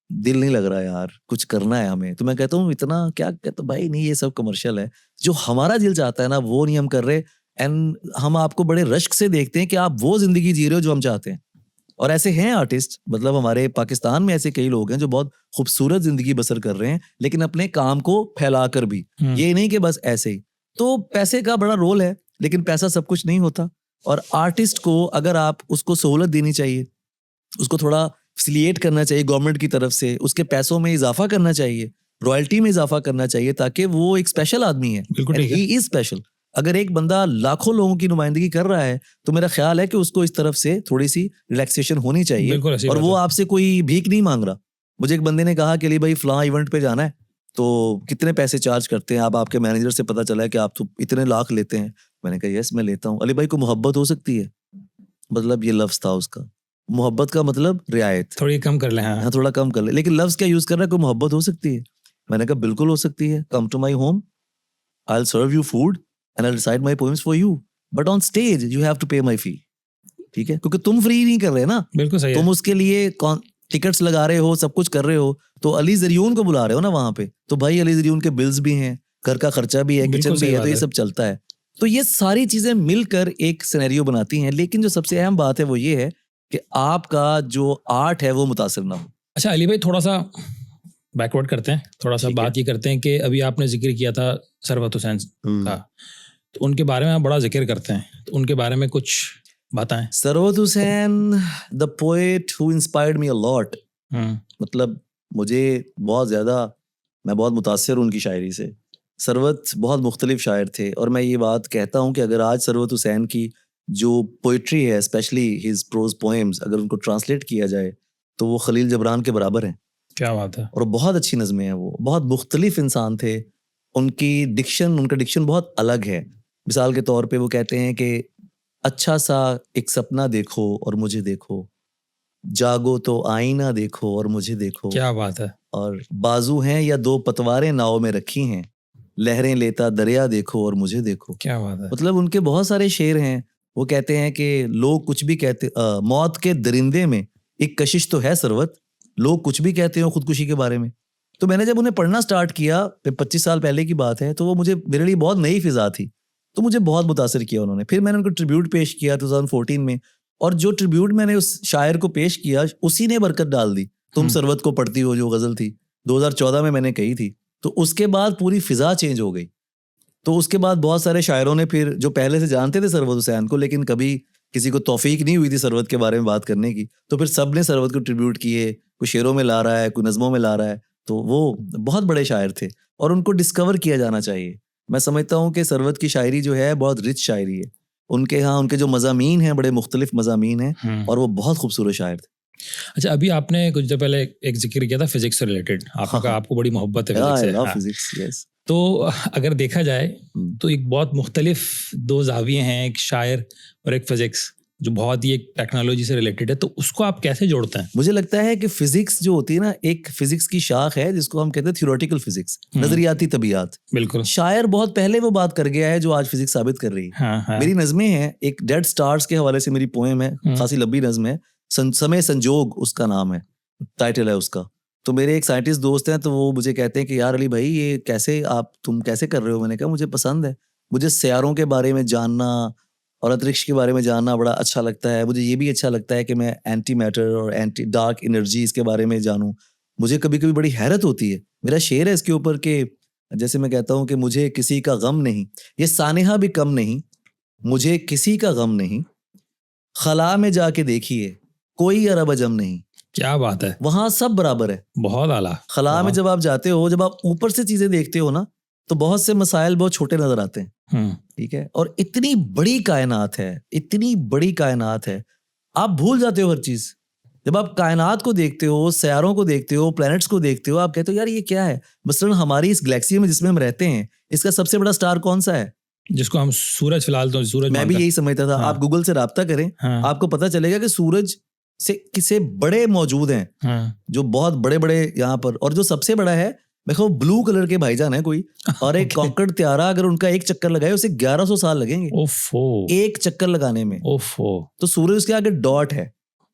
दिल नहीं लग रहा यार, कुछ करना है हमें। तो मैं कहता हूँ इतना क्या कहता, भाई नहीं ये सब कमर्शियल है। जो हमारा दिल चाहता है ना वो नहीं हम कर रहे, एंड हम आपको बड़े रश्क से देखते हैं कि आप वो जिंदगी जी रहे हो जो हम चाहते हैं। और ऐसे हैं आर्टिस्ट, मतलब हमारे पाकिस्तान में ऐसे कई लोग हैं जो बहुत खूबसूरत जिंदगी बसर कर रहे हैं, लेकिन अपने काम को फैलाकर भी, ये नहीं कि बस ऐसे ही। तो पैसे का बड़ा रोल है, लेकिन पैसा सब कुछ नहीं होता। और आर्टिस्ट को अगर आप उसको सहूलत देनी चाहिए, उसको थोड़ा फैसिलिटेट करना चाहिए गवर्नमेंट की तरफ से, उसके पैसों में इजाफा करना चाहिए, रॉयल्टी में इजाफा करना चाहिए, ताकि वो एक स्पेशल आदमी है। बिल्कुल ठीक है। He is special. अगर एक बंदा लाखों लोगों की नुमाइंदगी कर रहा है तो मेरा ख्याल है कि उसको इस तरफ से थोड़ी सी रिलैक्सेशन होनी चाहिए। और वो आपसे कोई भीख नहीं मांग रहा। मुझे एक बंदे ने कहा कि अली भाई फलां इवेंट पे जाना है तो कितने पैसे चार्ज करते हैं आप? आपके मैनेजर से पता चला है कि आप तो इतने लाख लेते हैं। मैंने कहा यस मैं लेता हूँ। अली भाई को मोहब्बत हो सकती है, मतलब ये लफ्ज था उसका, मोहब्बत का मतलब रियायत, थोड़ी कम कर ले। हाँ थोड़ा कम कर ले, लेकिन लफ्ज क्या यूज कर रहा है? कोई मोहब्बत हो सकती है? मैंने कहा बिल्कुल हो सकती है। Come to my home, I will serve you food and I'll recite my poems for you, but on stage you have to pay my fee, ठीक है? क्योंकि तुम फ्री नहीं कर रहे ना, बिल्कुल सही तुम है। उसके लिए टिकट्स लगा रहे हो, सब कुछ कर रहे हो, तो अली ज़रियून को बुला रहे हो ना वहां पे, तो भाई अली ज़रियून के बिल्स भी हैं, घर का खर्चा भी है, किचन भी है, तो ये सब चलता है। तो ये सारी चीजें मिलकर एक सिनेरियो बनाती हैं। लेकिन जो सबसे अहम बात है वो ये है कि आपका जो आर्ट है वो मुतासिर ना हो। अच्छा अली भाई, थोड़ा सा बैकवर्ड करते हैं, थोड़ा सा बात ये करते हैं कि अभी आपने जिक्र किया था सरवत हुसैन का, तो उनके बारे में आप बड़ा जिक्र करते हैं, तो उनके बारे में कुछ बताएं। Sarwat Hussain, the poet who inspired me a lot. मतलब मुझे बहुत ज़्यादा, मैं बहुत मुतासिर हूँ उनकी शायरी से। सरवत बहुत मुख्तलिफ शायर थे, और मैं ये बात कहता हूँ कि अगर आज सरवत हुसैन की जो पोइट्री है, स्पेशली हिज प्रोज पोएम्स, अगर उनको ट्रांसलेट किया जाए तो वो खलील जबरान के बराबर हैं। क्या बात है। और बहुत अच्छी नज़में हैं वो, बहुत मुख्तलिफ इंसान थे। उनका डिक्शन बहुत अलग है। मिसाल के तौर पे वो कहते हैं कि अच्छा सा एक सपना देखो और मुझे देखो, जागो तो आईना देखो और मुझे देखो, क्या बात है। और बाजू हैं या दो पतवारें नाव में रखी हैं, लहरें लेता दरिया देखो और मुझे देखो। क्या बात है। मतलब उनके बहुत सारे शेर हैं। वो कहते हैं कि लोग कुछ भी कहते, मौत के दरिंदे में एक कशिश तो है सरवत, लोग कुछ भी कहते हो खुदकुशी के बारे में। तो मैंने जब उन्हें पढ़ना स्टार्ट किया, 25 साल पहले की बात है, तो वो मुझे, मेरे लिए बहुत नई फिजा थी, तो मुझे बहुत मुतासिर किया उन्होंने। फिर मैंने उनको ट्रिब्यूट पेश किया 2014 में, और जो ट्रिब्यूट मैंने उस शायर को पेश किया उसी ने बरकत डाल दी। तुम सरवत को पढ़ती हो, जो गज़ल थी 2014 में मैंने कही थी। तो उसके बाद पूरी फिजा चेंज हो गई। तो उसके बाद बहुत सारे शायरों ने फिर, जो पहले से जानते थे सरवत हुसैन को, लेकिन कभी किसी को तौफीक नहीं हुई थी सरवत के बारे में बात करने की, तो फिर सब ने सरवत को ट्रिब्यूट किए। कोई शेरों में ला रहा है, कोई नज़मों में ला रहा है। तो वो बहुत बड़े शायर थे और उनको डिस्कवर किया जाना चाहिए। मैं समझता हूँ कि सरवत की शायरी जो है बहुत रिच शायरी है। उनके यहाँ उनके जो मज़ामीन हैं बड़े मुख्तलिफ मज़ामीन हैं और वो बहुत खूबसूरत शायर थे। अच्छा, अभी आपने कुछ देर पहले एक जिक्र किया था फिजिक्स से रिलेटेड। आपने कहा आपको बड़ी मोहब्बत है फिजिक्स से। I love physics, yes. तो अगर देखा जाए तो एक बहुत मुख्तलिफ दो जाविये हैं, एक शायर और एक फिजिक्स, जो बहुत ही एक टेक्नोलॉजी से रिलेटेड है। तो उसको आप कैसे जोड़ते हैं? मुझे लगता है कि फिजिक्स जो होती है ना, एक फिजिक्स की शाख है जिसको हम कहते हैं थ्योरेटिकल फिजिक्स, नजरियाती तबीयत। बिल्कुल। शायर बहुत पहले वो बात कर गया है जो आज फिजिक्स साबित कर रही है। हाँ। मेरी नज़में हैं, एक डेड स्टार्स के हवाले से मेरी पोएम है, खासी लंबी नज़म है, समय संजोग उसका नाम है, टाइटल है उसका। तो मेरे एक साइंटिस्ट दोस्त हैं, तो वो मुझे कहते हैं कि यार अली भाई ये कैसे तुम कैसे कर रहे हो? मैंने कहा मुझे पसंद है, मुझे सियारों के बारे में जानना और अंतरिक्ष के बारे में जानना बड़ा अच्छा लगता है। मुझे ये भी अच्छा लगता है कि मैं एंटी मैटर और एंटी डार्क एनर्जीज के बारे में जानूं। मुझे कभी कभी बड़ी हैरत होती है। मेरा शेर है इसके ऊपर कि जैसे मैं कहता हूँ कि मुझे किसी का गम नहीं, ये सानेहा भी कम नहीं, मुझे किसी का गम नहीं, खला में जाके देखिए कोई अरब अजम नहीं। क्या बात है। वहां सब बराबर है। बहुत आला। खला में जब आप जाते हो, जब आप ऊपर से चीजें देखते हो ना, तो बहुत से मसाइल बहुत छोटे नजर आते हैं। ठीक है, और इतनी बड़ी कायनात है, इतनी बड़ी कायनात है, आप भूल जाते हो हर चीज। जब आप कायनात को देखते हो, सैयारों को देखते हो, प्लैनेट्स को देखते हो, आप कहते हो यार ये क्या है। मसलन हमारी इस गैलेक्सी में जिसमें हम रहते हैं, इसका सबसे बड़ा स्टार कौन सा है? जिसको हम सूरज, फिलहाल तो सूरज मैं भी यही समझता था। आप गूगल से राब्ता करें, आपको पता चलेगा कि सूरज से किसे बड़े मौजूद हैं, जो बहुत बड़े बड़े यहाँ पर। और जो सबसे बड़ा है, देखो ब्लू कलर के भाईजान है कोई, और एक कॉन्कर्ड त्यारा, अगर उनका एक चक्कर लगाए उसे 1100 साल लगेंगे एक चक्कर लगाने में। तो सूरज उसके आगे डॉट है,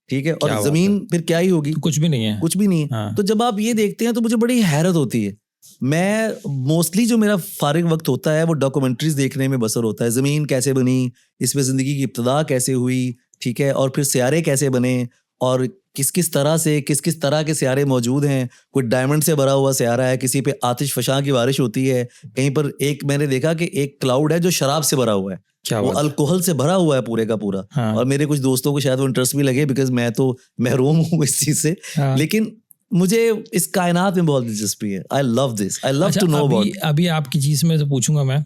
ठीक है, और जमीन फिर क्या ही होगी? तो कुछ भी नहीं है, कुछ भी नहीं है। तो जब आप ये देखते हैं तो मुझे बड़ी हैरत होती है। मैं मोस्टली जो मेरा फारिग वक्त होता है वो डॉक्यूमेंट्रीज देखने में बसर होता है। ज़मीन कैसे बनी, इसमें ज़िंदगी की इब्तिदा कैसे हुई, ठीक है, और फिर सियारे कैसे बने, और किस किस तरह के सियारे मौजूद हैं। कोई डायमंड से भरा हुआ सियारा है, किसी पे आतिश फशां की बारिश होती है, कहीं पर एक मैंने देखा कि एक क्लाउड है जो शराब से भरा हुआ है, वो अल्कोहल से भरा हुआ है पूरे का पूरा। और मेरे कुछ दोस्तों को शायद वो इंटरेस्ट भी लगे, बिकॉज मैं तो महरूम हूँ इस चीज से। लेकिन मुझे इस कायनात में बहुत दिलचस्पी है। I love this, I love to know about. अभी आपकी चीज में तो पूछूंगा मैं,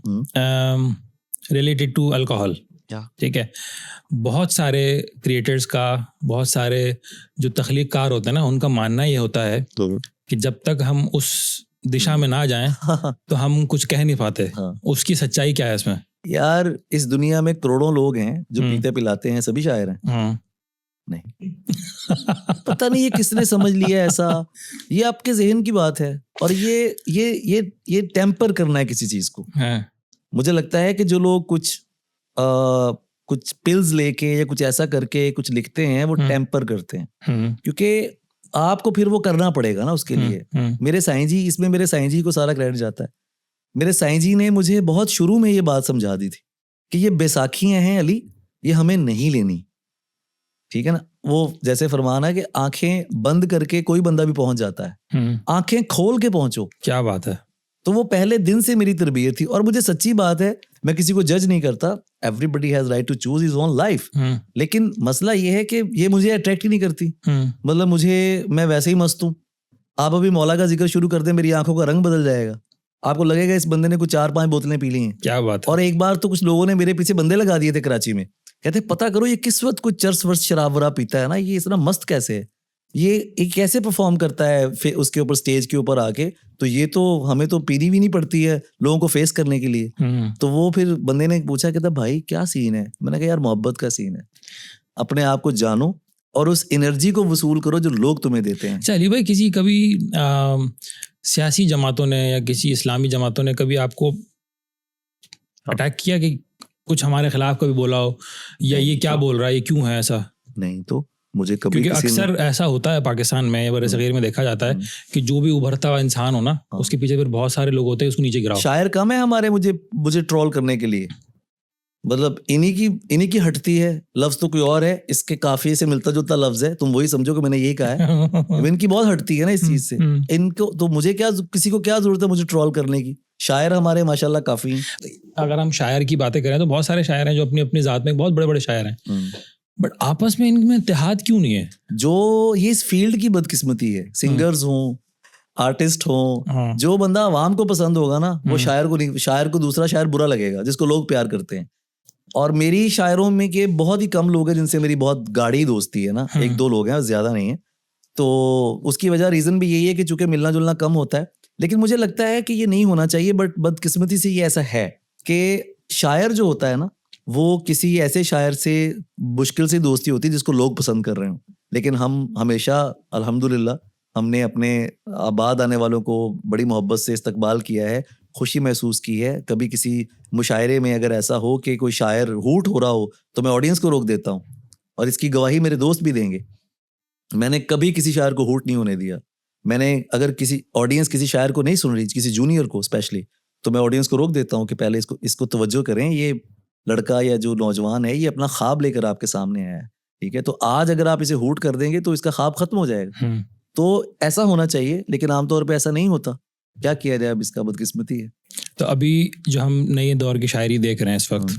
रिलेटेड टू अल्कोहल। ठीक है, बहुत सारे क्रिएटर्स का, बहुत सारे जो तख्लीककार होते हैं ना, उनका मानना ये होता है कि जब तक हम उस दिशा में ना जाएं तो हम कुछ कह नहीं पाते। उसकी सच्चाई क्या है इसमें? यार इस दुनिया में करोड़ों लोग हैं जो पीते पिलाते हैं, सभी शायर हैं? नहीं। पता नहीं ये किसने समझ लिया ऐसा। ये आपके ज़हन की बात है, और ये टेम्पर करना है किसी चीज को। मुझे लगता है कि जो लोग कुछ पिल्स लेके या कुछ ऐसा करके कुछ लिखते हैं, वो टेम्पर करते हैं, क्योंकि आपको फिर वो करना पड़ेगा ना उसके लिए। मेरे साईं जी, इसमें मेरे साईं जी को सारा क्रेडिट जाता है। मेरे साईं जी ने मुझे बहुत शुरू में ये बात समझा दी थी कि ये बैसाखियां हैं अली, ये हमें नहीं लेनी, ठीक है ना। वो जैसे फरमाना है कि आंखें बंद करके कोई बंदा भी पहुंच जाता है, आंखें खोल के पहुंचो। क्या बात है। तो वो पहले दिन से मेरी तरबियत थी। और मुझे सच्ची बात है, मैं किसी को जज नहीं करता, everybody has right to choose his own life. लेकिन मसला ये है कि ये मुझे अट्रैक्ट ही नहीं करती। मतलब मैं वैसे ही मस्त हूँ। आप अभी मौला का जिक्र शुरू कर दें, मेरी आंखों का रंग बदल जाएगा। आपको लगेगा इस बंदे ने कुछ 4-5 बोतलें पी ली हैं। क्या बात है। और एक बार तो कुछ लोगों ने मेरे पीछे बंदे लगा दिए थे कराची में कहते पता करो ये किस वक्त कोई चर्स वर्स शराब वराब पीता है ना, ये इतना मस्त कैसे है, ये कैसे परफॉर्म करता है फिर उसके ऊपर स्टेज के ऊपर आके, तो ये तो हमें तो पीनी भी नहीं पड़ती है लोगों को फेस करने के लिए। तो वो फिर बंदे ने पूछा, कहता भाई क्या सीन है? मैंने कहा यार मोहब्बत का सीन है, अपने आप को जानो और उस एनर्जी को वसूल करो जो लोग तुम्हें देते हैं। अच्छा अली भाई, किसी कभी सियासी जमातों ने या किसी इस्लामी जमातों ने कभी आपको अटैक किया कि कुछ हमारे खिलाफ कभी बोला हो, या ये क्या बोल रहा है, ये क्यों है ऐसा? नहीं तो मुझे कभी क्योंकि किसी अक्सर ऐसा होता है पाकिस्तान में या बरसगीर में देखा जाता है कि जो भी उभरता हुआ इंसान हो ना, उसके पीछे फिर बहुत सारे लोग होते हैं उसको नीचे गिराओ। शायर कम है हमारे मुझे ट्रोल करने के लिए, मतलब इन्हीं की हटती है, लफ्ज तो कोई और है, इसके काफिये से मिलता जुलता लफ्ज है, तुम वही समझो कि मैंने यही कहा है। इनकी बहुत हटती है ना इस चीज से, इनको तो मुझे क्या, किसी को क्या जरूरत है मुझे ट्रोल करने की? शायर हमारे माशाल्लाह काफी हैं। अगर हम शायर की बातें करें तो बहुत सारे शायर हैं जो अपनी अपनी जात में बहुत बड़े बड़े शायर हैं, बट आपस में इनमें इत्तेहाद क्यों नहीं है? जो ये इस फील्ड की बदकिस्मती है, सिंगर्स हों, आर्टिस्ट हों, जो बंदा आवाम को पसंद होगा ना वो शायर को नहीं, शायर को दूसरा शायर बुरा लगेगा जिसको लोग प्यार करते हैं। और मेरी शायरों में के बहुत ही कम लोग हैं जिनसे मेरी बहुत गाढ़ी दोस्ती है ना, एक दो लोग हैं, ज्यादा नहीं है। तो उसकी वजह रीजन भी यही है कि चूंकि मिलना जुलना कम होता है, लेकिन मुझे लगता है कि ये नहीं होना चाहिए, बट बदकिस्मती से ये ऐसा है कि शायर जो होता है ना वो किसी ऐसे शायर से मुश्किल से दोस्ती होती है जिसको लोग पसंद कर रहे हो। लेकिन हम हमेशा अल्हम्दुलिल्लाह हमने अपने आबाद आने वालों को बड़ी मोहब्बत से इस्तकबाल किया है, खुशी महसूस की है। कभी किसी मुशायरे में अगर ऐसा हो कि कोई शायर हूट हो रहा हो तो मैं ऑडियंस को रोक देता हूँ, और इसकी गवाही मेरे दोस्त भी देंगे। मैंने कभी किसी शायर को हूट नहीं होने दिया। मैंने अगर किसी ऑडियंस किसी शायर को नहीं सुन रही, किसी जूनियर को स्पेशली, तो मैं ऑडियंस को रोक देता हूँ कि पहले इसको तवज्जो करें, ये लड़का या जो नौजवान है ये अपना ख्वाब लेकर आपके सामने आया है, ठीक है? तो आज अगर आप इसे हूट कर देंगे तो इसका ख्वाब खत्म हो जाएगा। तो ऐसा होना चाहिए, लेकिन आमतौर पे ऐसा नहीं होता। क्या किया जाए, अब इसका बदकिस्मती है। तो अभी जो हम नए दौर की शायरी देख रहे हैं इस वक्त,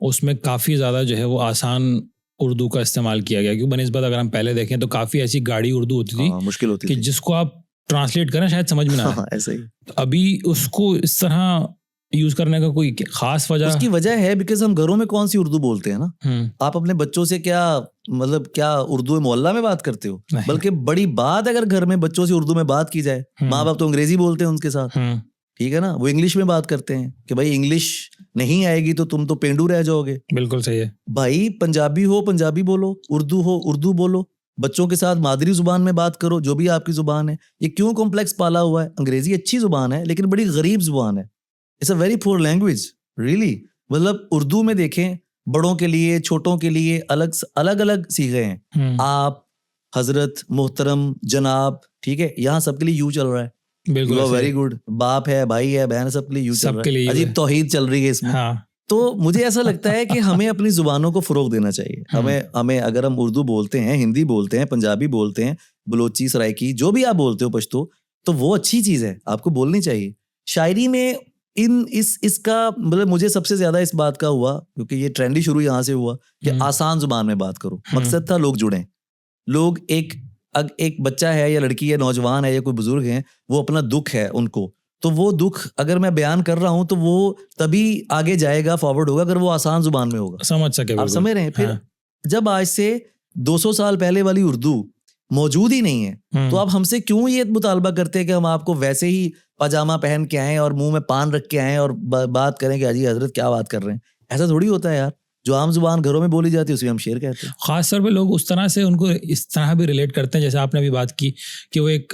उसमें काफ़ी ज़्यादा जो है वो आसान उर्दू का इस्तेमाल किया गया, क्योंकि बनिस्बत अगर हम पहले देखें तो काफ़ी ऐसी गाढ़ी उर्दू होती थी, मुश्किल होती कि थी, जिसको आप ट्रांसलेट करें शायद समझ में ना आए। ऐसा ही। तो अभी उसको इस तरह यूज करने का कोई खास वजह? उसकी वजह है बिकॉज हम घरों में कौन सी उर्दू बोलते हैं ना। आप अपने बच्चों से क्या मतलब क्या उर्दू मोहल्ला में बात करते हो? बल्कि बड़ी बात अगर घर में बच्चों से उर्दू में बात की जाए, माँ बाप तो अंग्रेजी बोलते हैं उनके साथ, ठीक है ना, वो इंग्लिश में बात करते हैं कि भाई इंग्लिश नहीं आएगी तो तुम तो पेंडू रह जाओगे। बिल्कुल सही है भाई, पंजाबी हो पंजाबी बोलो, उर्दू हो उर्दू बोलो, बच्चों के साथ मादरी जुबान में बात करो, जो भी आपकी जुबान है। ये क्यों कॉम्प्लेक्स पाला हुआ है? अंग्रेजी अच्छी जुबान है लेकिन बड़ी गरीब जुबान है। It's a very poor language really. मतलब उर्दू में देखें, बड़ों के लिए छोटों के लिए अलग अलग सीखे हैं। आप, हजरत, मोहतरम, जनाब, ठीक है, यहाँ सबके लिए यू चल रहा है। बिल्कुल वेरी गुड। बाप है, भाई है, बहन है, सबके लिए यू चल रहा है। अजीब तौहीद चल रही है इसमें। तो मुझे ऐसा लगता है कि हमें अपनी जुबानों को फरोग देना चाहिए। हमें अगर हम उर्दू बोलते हैं, हिंदी बोलते हैं, पंजाबी बोलते हैं, बलोची, सराइकी, जो भी आप बोलते हो, पश्तो, तो वो अच्छी चीज है, आपको बोलनी चाहिए। शायरी में इसका मतलब मुझे सबसे ज्यादा इस बात का हुआ, क्योंकि ये ट्रेंड ही शुरू यहाँ से हुआ कि आसान जुबान में बात करो। मकसद था लोग जुड़ें। लोग एक बच्चा है या लड़की है, नौजवान है या कोई बुजुर्ग है, वो अपना दुख है उनको, तो वो दुख अगर मैं बयान कर रहा हूं तो वो तभी आगे जाएगा, फॉरवर्ड होगा, अगर वो आसान जुबान में होगा, समझ सके। आप समझ रहे हैं? फिर जब आज से 200 साल पहले वाली उर्दू मौजूद ही नहीं है, तो आप हमसे क्यों ये मुतालबा करते हैं कि हम आपको वैसे ही पजामा पहन के आए और मुंह में पान रख के आए और बात करें कि अजी हजरत क्या बात कर रहे हैं? ऐसा थोड़ी होता है यार। जो आम जुबान घरों में बोली जाती है उसे हम शेर कहते हैं। खास तौर पे लोग उस तरह से उनको इस तरह भी रिलेट करते हैं, जैसे आपने अभी बात की कि वो एक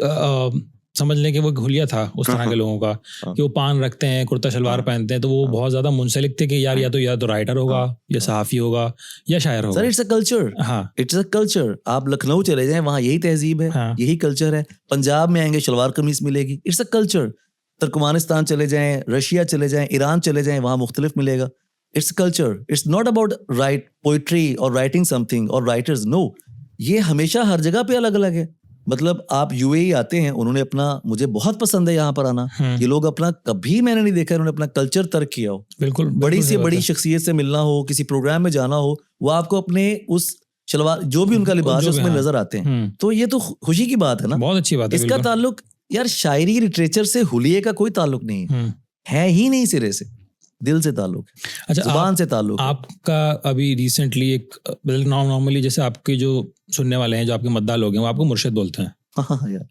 समझ लें कि वो हुलिया था उस तरह के लोगों का, कि वो पान रखते हैं, कुर्ता शलवार पहनते हैं, तो वो बहुत ज्यादा मुंसलिक थे कि यार या तो राइटर होगा, या सहाफ़ी होगा, या शायर होगा। Sir, it's a culture. हाँ, इट्स अ कल्चर। आप लखनऊ चले जाएं, वहाँ यही तहजीब है, यही कल्चर है। पंजाब में आएंगे शलवार कमीज मिलेगी, इट्स अ कल्चर। तुर्कमानिस्तान चले जाएं, रशिया चले जाएं, ईरान चले जाएं, वहाँ मुख्तलिफ मिलेगा। Its culture. It's not about right poetry और राइटिंग समथिंग और राइटर्स, नो। ये हमेशा हर जगह पे अलग अलग है। मतलब आप यूएई आते हैं, उन्होंने अपना, मुझे बहुत पसंद है यहाँ पर आना, ये लोग अपना, कभी मैंने नहीं देखा उन्होंने अपना कल्चर तर्क किया हो। बिल्कुल, बड़ी से बड़ी शख्सियत से मिलना हो, किसी प्रोग्राम में जाना हो, वो आपको अपने उस शलवार, जो भी उनका लिबास है उसमें नजर आते हैं। तो ये तो खुशी की बात है ना, बहुत अच्छी बात है। इसका ताल्लुक यार शायरी लिटरेचर से हुलिये का कोई ताल्लुक नहीं है ही नहीं सिरे से। दिल से ताल्लुक है, अच्छा, जुबान से ताल्लुक है। आपका अभी रिसेंटली एक नॉर्मली जैसे आपके जो सुनने वाले हैं, जो आपके मद्दा लोग हैं, वो आपको मुर्शिद बोलते हैं। हाँ हाँ यार,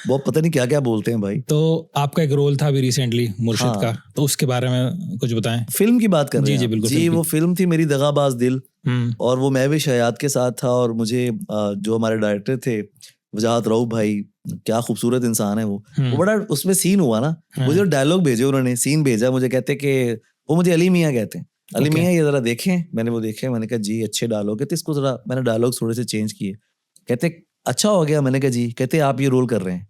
बहुत पता नहीं क्या क्या बोलते हैं भाई। तो आपका एक रोल था अभी रिसेंटली मुर्शिद का, हाँ, तो उसके बारे में कुछ बताएं। फिल्म की बात कर रहे जी हैं जी आप? बिल्कुल जी, फिल्म वो की। फिल्म थी मेरी दगाबाज दिल, हम्म। और वो महविश हयात के साथ था, और मुझे जो हमारे डायरेक्टर थे वजाहत रऊफ भाई, क्या खूबसूरत इंसान है वो बड़ा उसमें सीन हुआ ना, मुझे हाँ, डायलॉग भेजे उन्होंने, सीन भेजा मुझे, कहते कि वो मुझे अली मियाँ कहते हैं, अली ओके। मियाँ ये जरा देखें। मैंने वो देखे, मैंने कहा जी अच्छे डायलॉग, कहते इसको जरा, मैंने डायलॉग थोड़े से चेंज किए, कहते अच्छा हो गया। मैंने कहा जी, कहते आप ये रोल कर रहे हैं।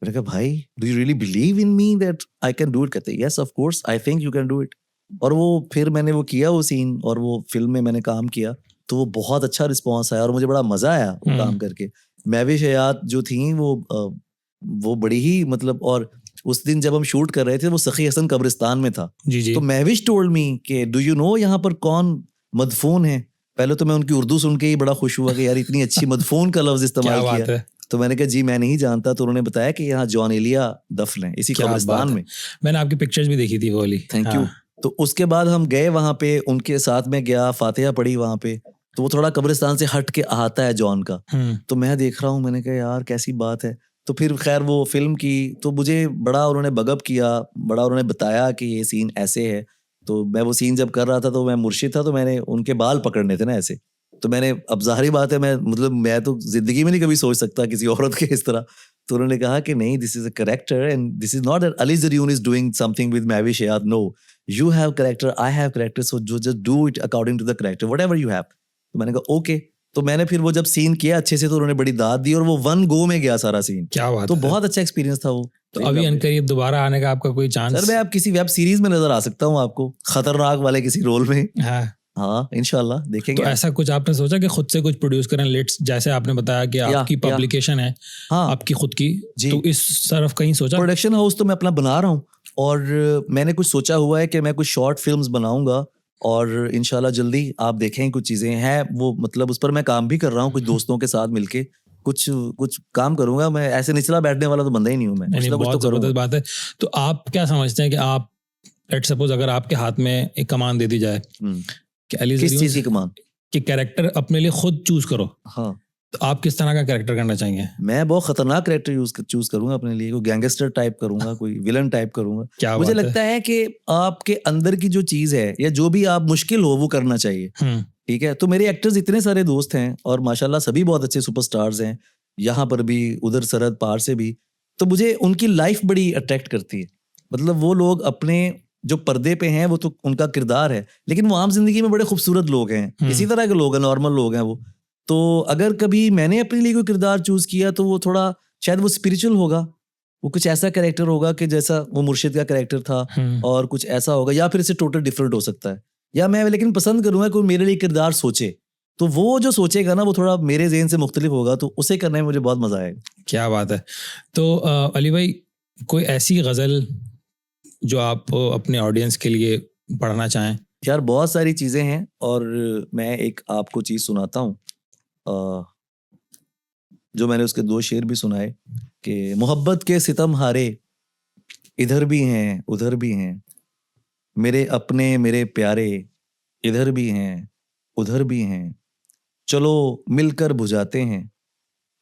मैंने कहा भाई, do you really believe in me that I can do it? कहते yes of course, I think you can do it. और वो फिर मैंने वो किया वो सीन, और वो फिल्म में मैंने काम किया, तो वो बहुत अच्छा रिस्पॉन्स आया और मुझे बड़ा मजा आया वो काम करके। महविश हयात जो थी वो बड़ी ही मतलब, और उस दिन जब हम शूट कर रहे थे वो सखी हसन कब्रिस्तान में था। जी जी। तो महविश टोल्ड मी कि डू यू नो यहाँ पर कौन मदफून है। पहले तो मैं उनकी उर्दू सुन के ही बड़ा खुश हुआ कि यार इतनी अच्छी मदफून का लफ्ज क्या इस्तेमाल किया। बात है, तो मैंने कहा जी मैं नहीं जानता। तो उन्होंने बताया कि यहाँ जॉन एलिया दफन है इसी क्या कब्रिस्तान बात है। में। मैंने आपकी पिक्चर्स भी देखी थी वो वाली। थैंक हाँ। यू। तो उसके बाद हम गए वहां पे, उनके साथ में गया, फातिहा पढ़ी वहां पे। तो वो थोड़ा कब्रिस्तान से हट के आता है जॉन का। तो मैं देख रहा हूँ, मैंने कहा यार कैसी बात है। तो फिर खैर वो फिल्म की, तो मुझे बड़ा उन्होंने बगअप किया, बड़ा उन्होंने बताया कि ये सीन ऐसे है। तो मैं वो सीन जब कर रहा था, तो मैं मुर्शिद था, तो मैंने उनके बाल पकड़ने थे ना ऐसे। तो मैंने, अब जाहिर बात है, मैं तो जिंदगी में नहीं कभी सोच सकता किसी औरत के इस तरह। तो उन्होंने कहा कि नहीं, this is a character and this is not that Ali Zaryoun is doing something with Mahwish Hayat, no, you have character, I have character, so just do it according to the character, whatever you have. तो मैंने कहा okay. तो मैंने फिर वो जब scene किया अच्छे से, तो उन्होंने बड़ी दाद दी, और वो वन गो में गया सारा सीन। क्या बात तो है। बहुत अच्छा एक्सपीरियंस था वो। तो They अभी loved it. अनकरीब दोबारा आने का आपका कोई सर चांस? मैं अब किसी वेब सीरीज में नजर आ सकता हूँ आपको, खतरनाक वाले किसी रोल में। हाँ। हाँ इंशाल्लाह देखेंगे तो आप। ऐसा कुछ आपने सोचा कि खुद से कुछ प्रोड्यूस करें लेट्स, जैसे आपने बताया कि आपकी या पब्लिकेशन है हाँ आपकी खुद की, जी, तो इस तरफ कहीं सोचा? प्रोडक्शन हाउस तो मैं अपना बना रहा हूँ, और मैंने कुछ सोचा हुआ है कि मैं कुछ शॉर्ट फिल्म्स बनाऊंगा, और इंशाल्लाह जल्दी आप देखें। कुछ चीजें हैं वो, मतलब उस पर मैं काम भी कर रहा हूँ कुछ दोस्तों के साथ मिलके, कुछ कुछ काम करूंगा। मैं ऐसे निचला बैठने वाला तो बंदा ही नहीं हूँ, मैं कुछ यानी ना कुछ तो बहुत जबरदस्त करूंगा। बात है। तो आप क्या समझते हैं कि आप, लेट्स सपोज अगर आपके हाथ में एक कमान दे दी जाए हम्म, कि अली किस ज़रियून चीज की कमान? कि कैरेक्टर अपने लिए खुद चूज करो, हाँ, तो आप किस तरह का कैरेक्टर करना चाहेंगे? मैं बहुत खतरनाक कैरेक्टर चूज करूंगा अपने लिए। कोई गैंगस्टर टाइप करूंगा, कोई विलन टाइप करूंगा। क्या मुझे बात है। लगता है कि आपके अंदर की जो चीज है, या जो भी आप मुश्किल हो, वो करना चाहिए। हम्म। ठीक है। तो मेरे एक्टर्स इतने सारे दोस्त हैं, और माशाल्लाह सभी बहुत अच्छे सुपरस्टार्स हैं, यहाँ पर भी, उधर सरहद पार से भी। तो मुझे उनकी लाइफ बड़ी अट्रैक्ट करती है। मतलब वो लोग अपने जो पर्दे पे हैं वो तो उनका किरदार है, लेकिन वो आम जिंदगी में बड़े खूबसूरत लोग हैं, इसी तरह के लोग हैं, नॉर्मल लोग हैं वो। तो अगर कभी मैंने अपने लिए कोई किरदार चूज किया, तो वो थोड़ा शायद वो स्पिरिचुअल होगा, वो कुछ ऐसा कैरेक्टर होगा कि जैसा वो मुर्शिद का कैरेक्टर था, और कुछ ऐसा होगा, या फिर इससे टोटल डिफरेंट हो सकता है। या मैं लेकिन पसंद करूंगा कोई मेरे लिए किरदार सोचे, तो वो जो सोचेगा ना, वो थोड़ा मेरे ज़हन से मुख्तलिफ होगा, तो उसे करने में मुझे बहुत मजा आएगा। क्या बात है। तो अली भाई, कोई ऐसी गज़ल जो आप अपने ऑडियंस के लिए पढ़ना चाहें? यार बहुत सारी चीजें हैं, और मैं एक आपको चीज सुनाता हूँ, जो मैंने उसके 2 शेर भी सुनाए कि मोहब्बत के सितम हारे, इधर भी हैं उधर भी हैं, मेरे अपने मेरे प्यारे, इधर भी हैं उधर भी हैं, चलो मिलकर बुझाते हैं,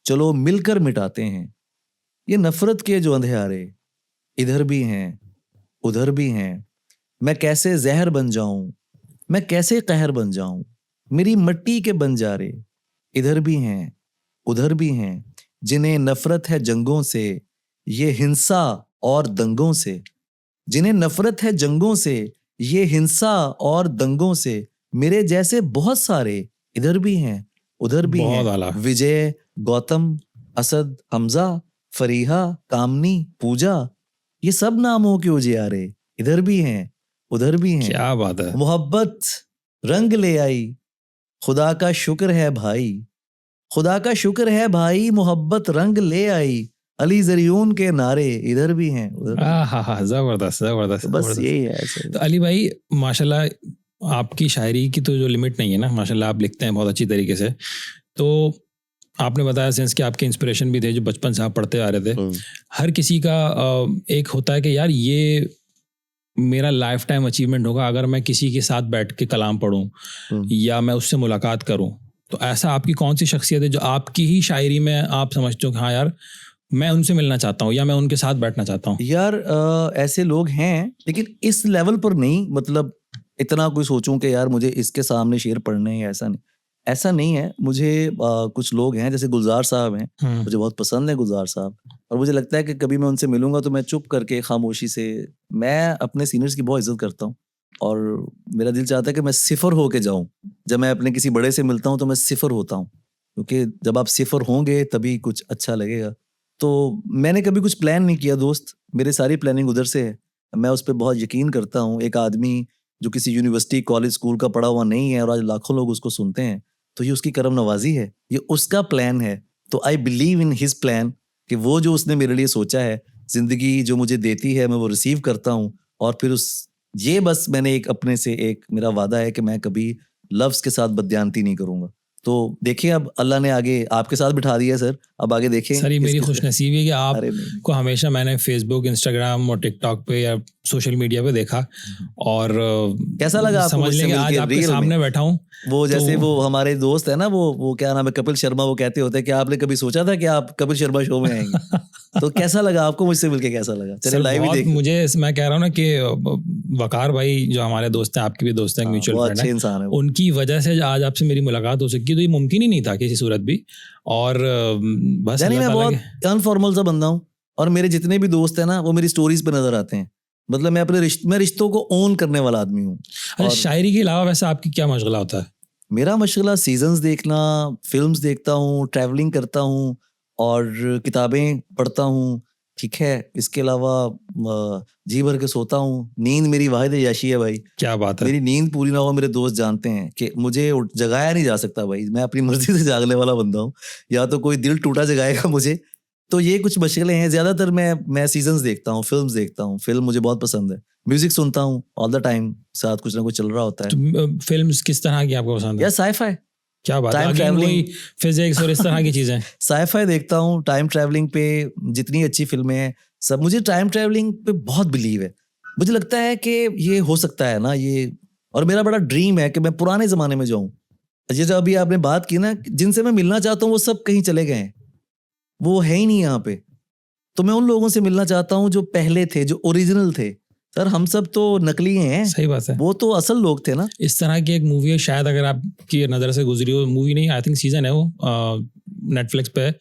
चलो मिलकर मिटाते हैं, ये नफरत के जो अंधेरे, इधर भी हैं उधर भी हैं, मैं कैसे जहर बन जाऊं, मैं कैसे कहर बन जाऊं, मेरी मिट्टी के बंजारे, इधर भी हैं उधर भी हैं, जिन्हें नफरत है जंगों से, ये हिंसा और दंगों से, जिन्हें नफरत है जंगों से, ये हिंसा और दंगों से, मेरे जैसे बहुत सारे, इधर भी हैं उधर भी हैं, बहुत आला। विजय, गौतम, असद, हमजा, फरीहा, कामनी, पूजा, ये सब नामों के उजियारे, इधर भी हैं उधर भी हैं, क्या बात है। मोहब्बत रंग ले आई, खुदा का शुक्र है भाई, खुदा का शुक्र है भाई, मोहब्बत रंग ले आई, अली ज़रियून के नारे, इधर भी हैं उधर भी हैं। हाँ, जबरदस्त जबरदस्त तो बस जबरदस्त। यही है ऐसे। तो अली भाई, माशाल्लाह आपकी शायरी की तो जो लिमिट नहीं है ना, माशाल्लाह आप लिखते हैं बहुत अच्छी तरीके से। तो आपने बताया सेंस कि आपके इंस्पिरेशन भी थे जो बचपन से आप पढ़ते आ रहे थे। हर किसी का एक होता है कि यार ये मेरा लाइफ टाइम अचीवमेंट होगा अगर मैं किसी के साथ बैठ के कलाम पढूँ या मैं उससे मुलाकात करूँ। तो ऐसा आपकी कौन सी शख्सियत है जो आपकी ही शायरी में आप समझते हो कि हाँ यार, मैं उनसे मिलना चाहता हूँ या मैं उनके साथ बैठना चाहता हूँ? यार ऐसे लोग हैं, लेकिन इस लेवल पर नहीं, मतलब इतना कोई सोचूं कि यार मुझे इसके सामने शेर पढ़ने हैं, ऐसा नहीं है। मुझे कुछ लोग हैं जैसे गुलजार साहब हैं, मुझे बहुत पसंद है गुलजार साहब, और मुझे लगता है कि कभी मैं उनसे मिलूंगा तो मैं चुप करके खामोशी से, मैं अपने सीनियर्स की बहुत इज्जत करता हूँ और मेरा दिल चाहता है कि मैं सिफर होके जाऊं। जब मैं अपने किसी बड़े से मिलता हूं तो मैं सिफर होता हूं, क्योंकि जब आप सिफर होंगे तभी कुछ अच्छा लगेगा। तो मैंने कभी कुछ प्लान नहीं किया दोस्त, मेरी सारी प्लानिंग उधर से है। मैं उस पर बहुत यकीन करता हूँ। एक आदमी जो किसी यूनिवर्सिटी कॉलेज स्कूल का पढ़ा हुआ नहीं है और आज लाखों लोग उसको सुनते हैं, तो ये उसकी करम नवाजी है, ये उसका प्लान है। तो I believe in his plan कि वो जो उसने मेरे लिए सोचा है, जिंदगी जो मुझे देती है मैं वो रिसीव करता हूँ। और फिर उस ये बस मैंने एक अपने से एक मेरा वादा है कि मैं कभी लफ्ज़ के साथ बदयांती नहीं करूँगा। तो देखिए अब अल्लाह ने आगे आपके साथ बिठा दिया है सर, अब आगे देखें सर ये मेरी किस-किस से। खुशनसीबी है कि अरे नहीं। आपको हमेशा मैंने फेसबुक, इंस्टाग्राम और टिकटॉक पे या सोशल मीडिया पे देखा और कैसा लगा आपको समझ मुझसे लें कि आज मिलके आपके रियल में? सामने बैठा हूँ। वो जैसे तो वो हमारे दोस्त है ना, वो क्या नाम है, कपिल शर्मा, वो कहते होते हैं कि आपने कभी सोचा था कि आप कपिल शर्मा शो में आएंगे? तो कैसा लगा आपको मुझसे मिलके, कैसा लगा? चलिए सर लाइव ही बहुत देख। मुझे मैं कह रहा हूँ ना कि वकार भाई जो हमारे दोस्त हैं, आपके भी दोस्त हैं, हाँ, म्यूचुअल बहुत फ्रेंड अच्छे हैं, इंसान है वो। उनकी वजह से आज आपसे मेरी मुलाकात हो सकी। तो ये मुमकिन ही नहीं था किसी सूरत भी। और बस यानी अल्लाह मैं ताला के। बहुत अनफॉर्मल सा बंदा हूँ और मेरे जितने भी दोस्त हैं ना वो मेरी स्टोरीज पे नजर आते हैं। मतलब मैं अपने मैं रिश्तों को ओन करने वाला आदमी हूँ। अच्छा, और शायरी के अलावा वैसे आपकी क्या मशगला होता है? मेरा मशगला सीजन्स देखना, फ़िल्म्स देखता हूँ, ट्रैवलिंग करता हूँ और किताबें पढ़ता हूँ, ठीक है? इसके अलावा जी भर के सोता हूँ। नींद मेरी वाहिद अयाशी है भाई। क्या बात है! मेरी नींद पूरी ना हो, मेरे दोस्त जानते हैं कि मुझे जगाया नहीं जा सकता भाई। मैं अपनी मर्ज़ी से जागने वाला बंदा हूँ। या तो कोई दिल टूटा जगाएगा मुझे। तो ये कुछ मशगलें हैं। ज़्यादातर मैं सीज़न्स देखता हूँ, फ़िल्म्स देखता हूँ। फ़िल्म मुझे बहुत पसंद है। म्यूज़िक सुनता हूँ ऑल द टाइम, साथ कुछ ना कुछ चल रहा होता है। तो फ़िल्म्स किस तरह की आपको पसंद या है? साइ-फाई। क्या बात है! Time again travelling. वही फिज़िक्स और इस तरह की चीज़ें। साइ-फाई देखता हूँ, टाइम ट्रैवलिंग पे जितनी अच्छी फ़िल्में हैं, सब मुझे टाइम ट्रैवलिंग पे बहुत बिलीव है। मुझे लगता है कि ये हो सकता है ना ये, और मेरा बड़ा ड्रीम है कि मैं पुराने ज़माने में जाऊँ। ये जो अभी आपने बात की ना, जिनसे मैं मिलना चाहता हूँ वो सब कहीं चले गए हैं। वो है ही नहीं यहाँ पे। तो मैं उन लोगों से मिलना चाहता हूँ जो पहले थे, जो ओरिजिनल थे। सर हम सब तो नकली हैं, सही बात है। वो तो असल लोग थे ना। इस तरह की एक मूवी है, शायद अगर आपकी नज़र से गुजरी हो, मूवी नहीं आई थिंक सीज़न है वो, नेटफ्लिक्स पे है,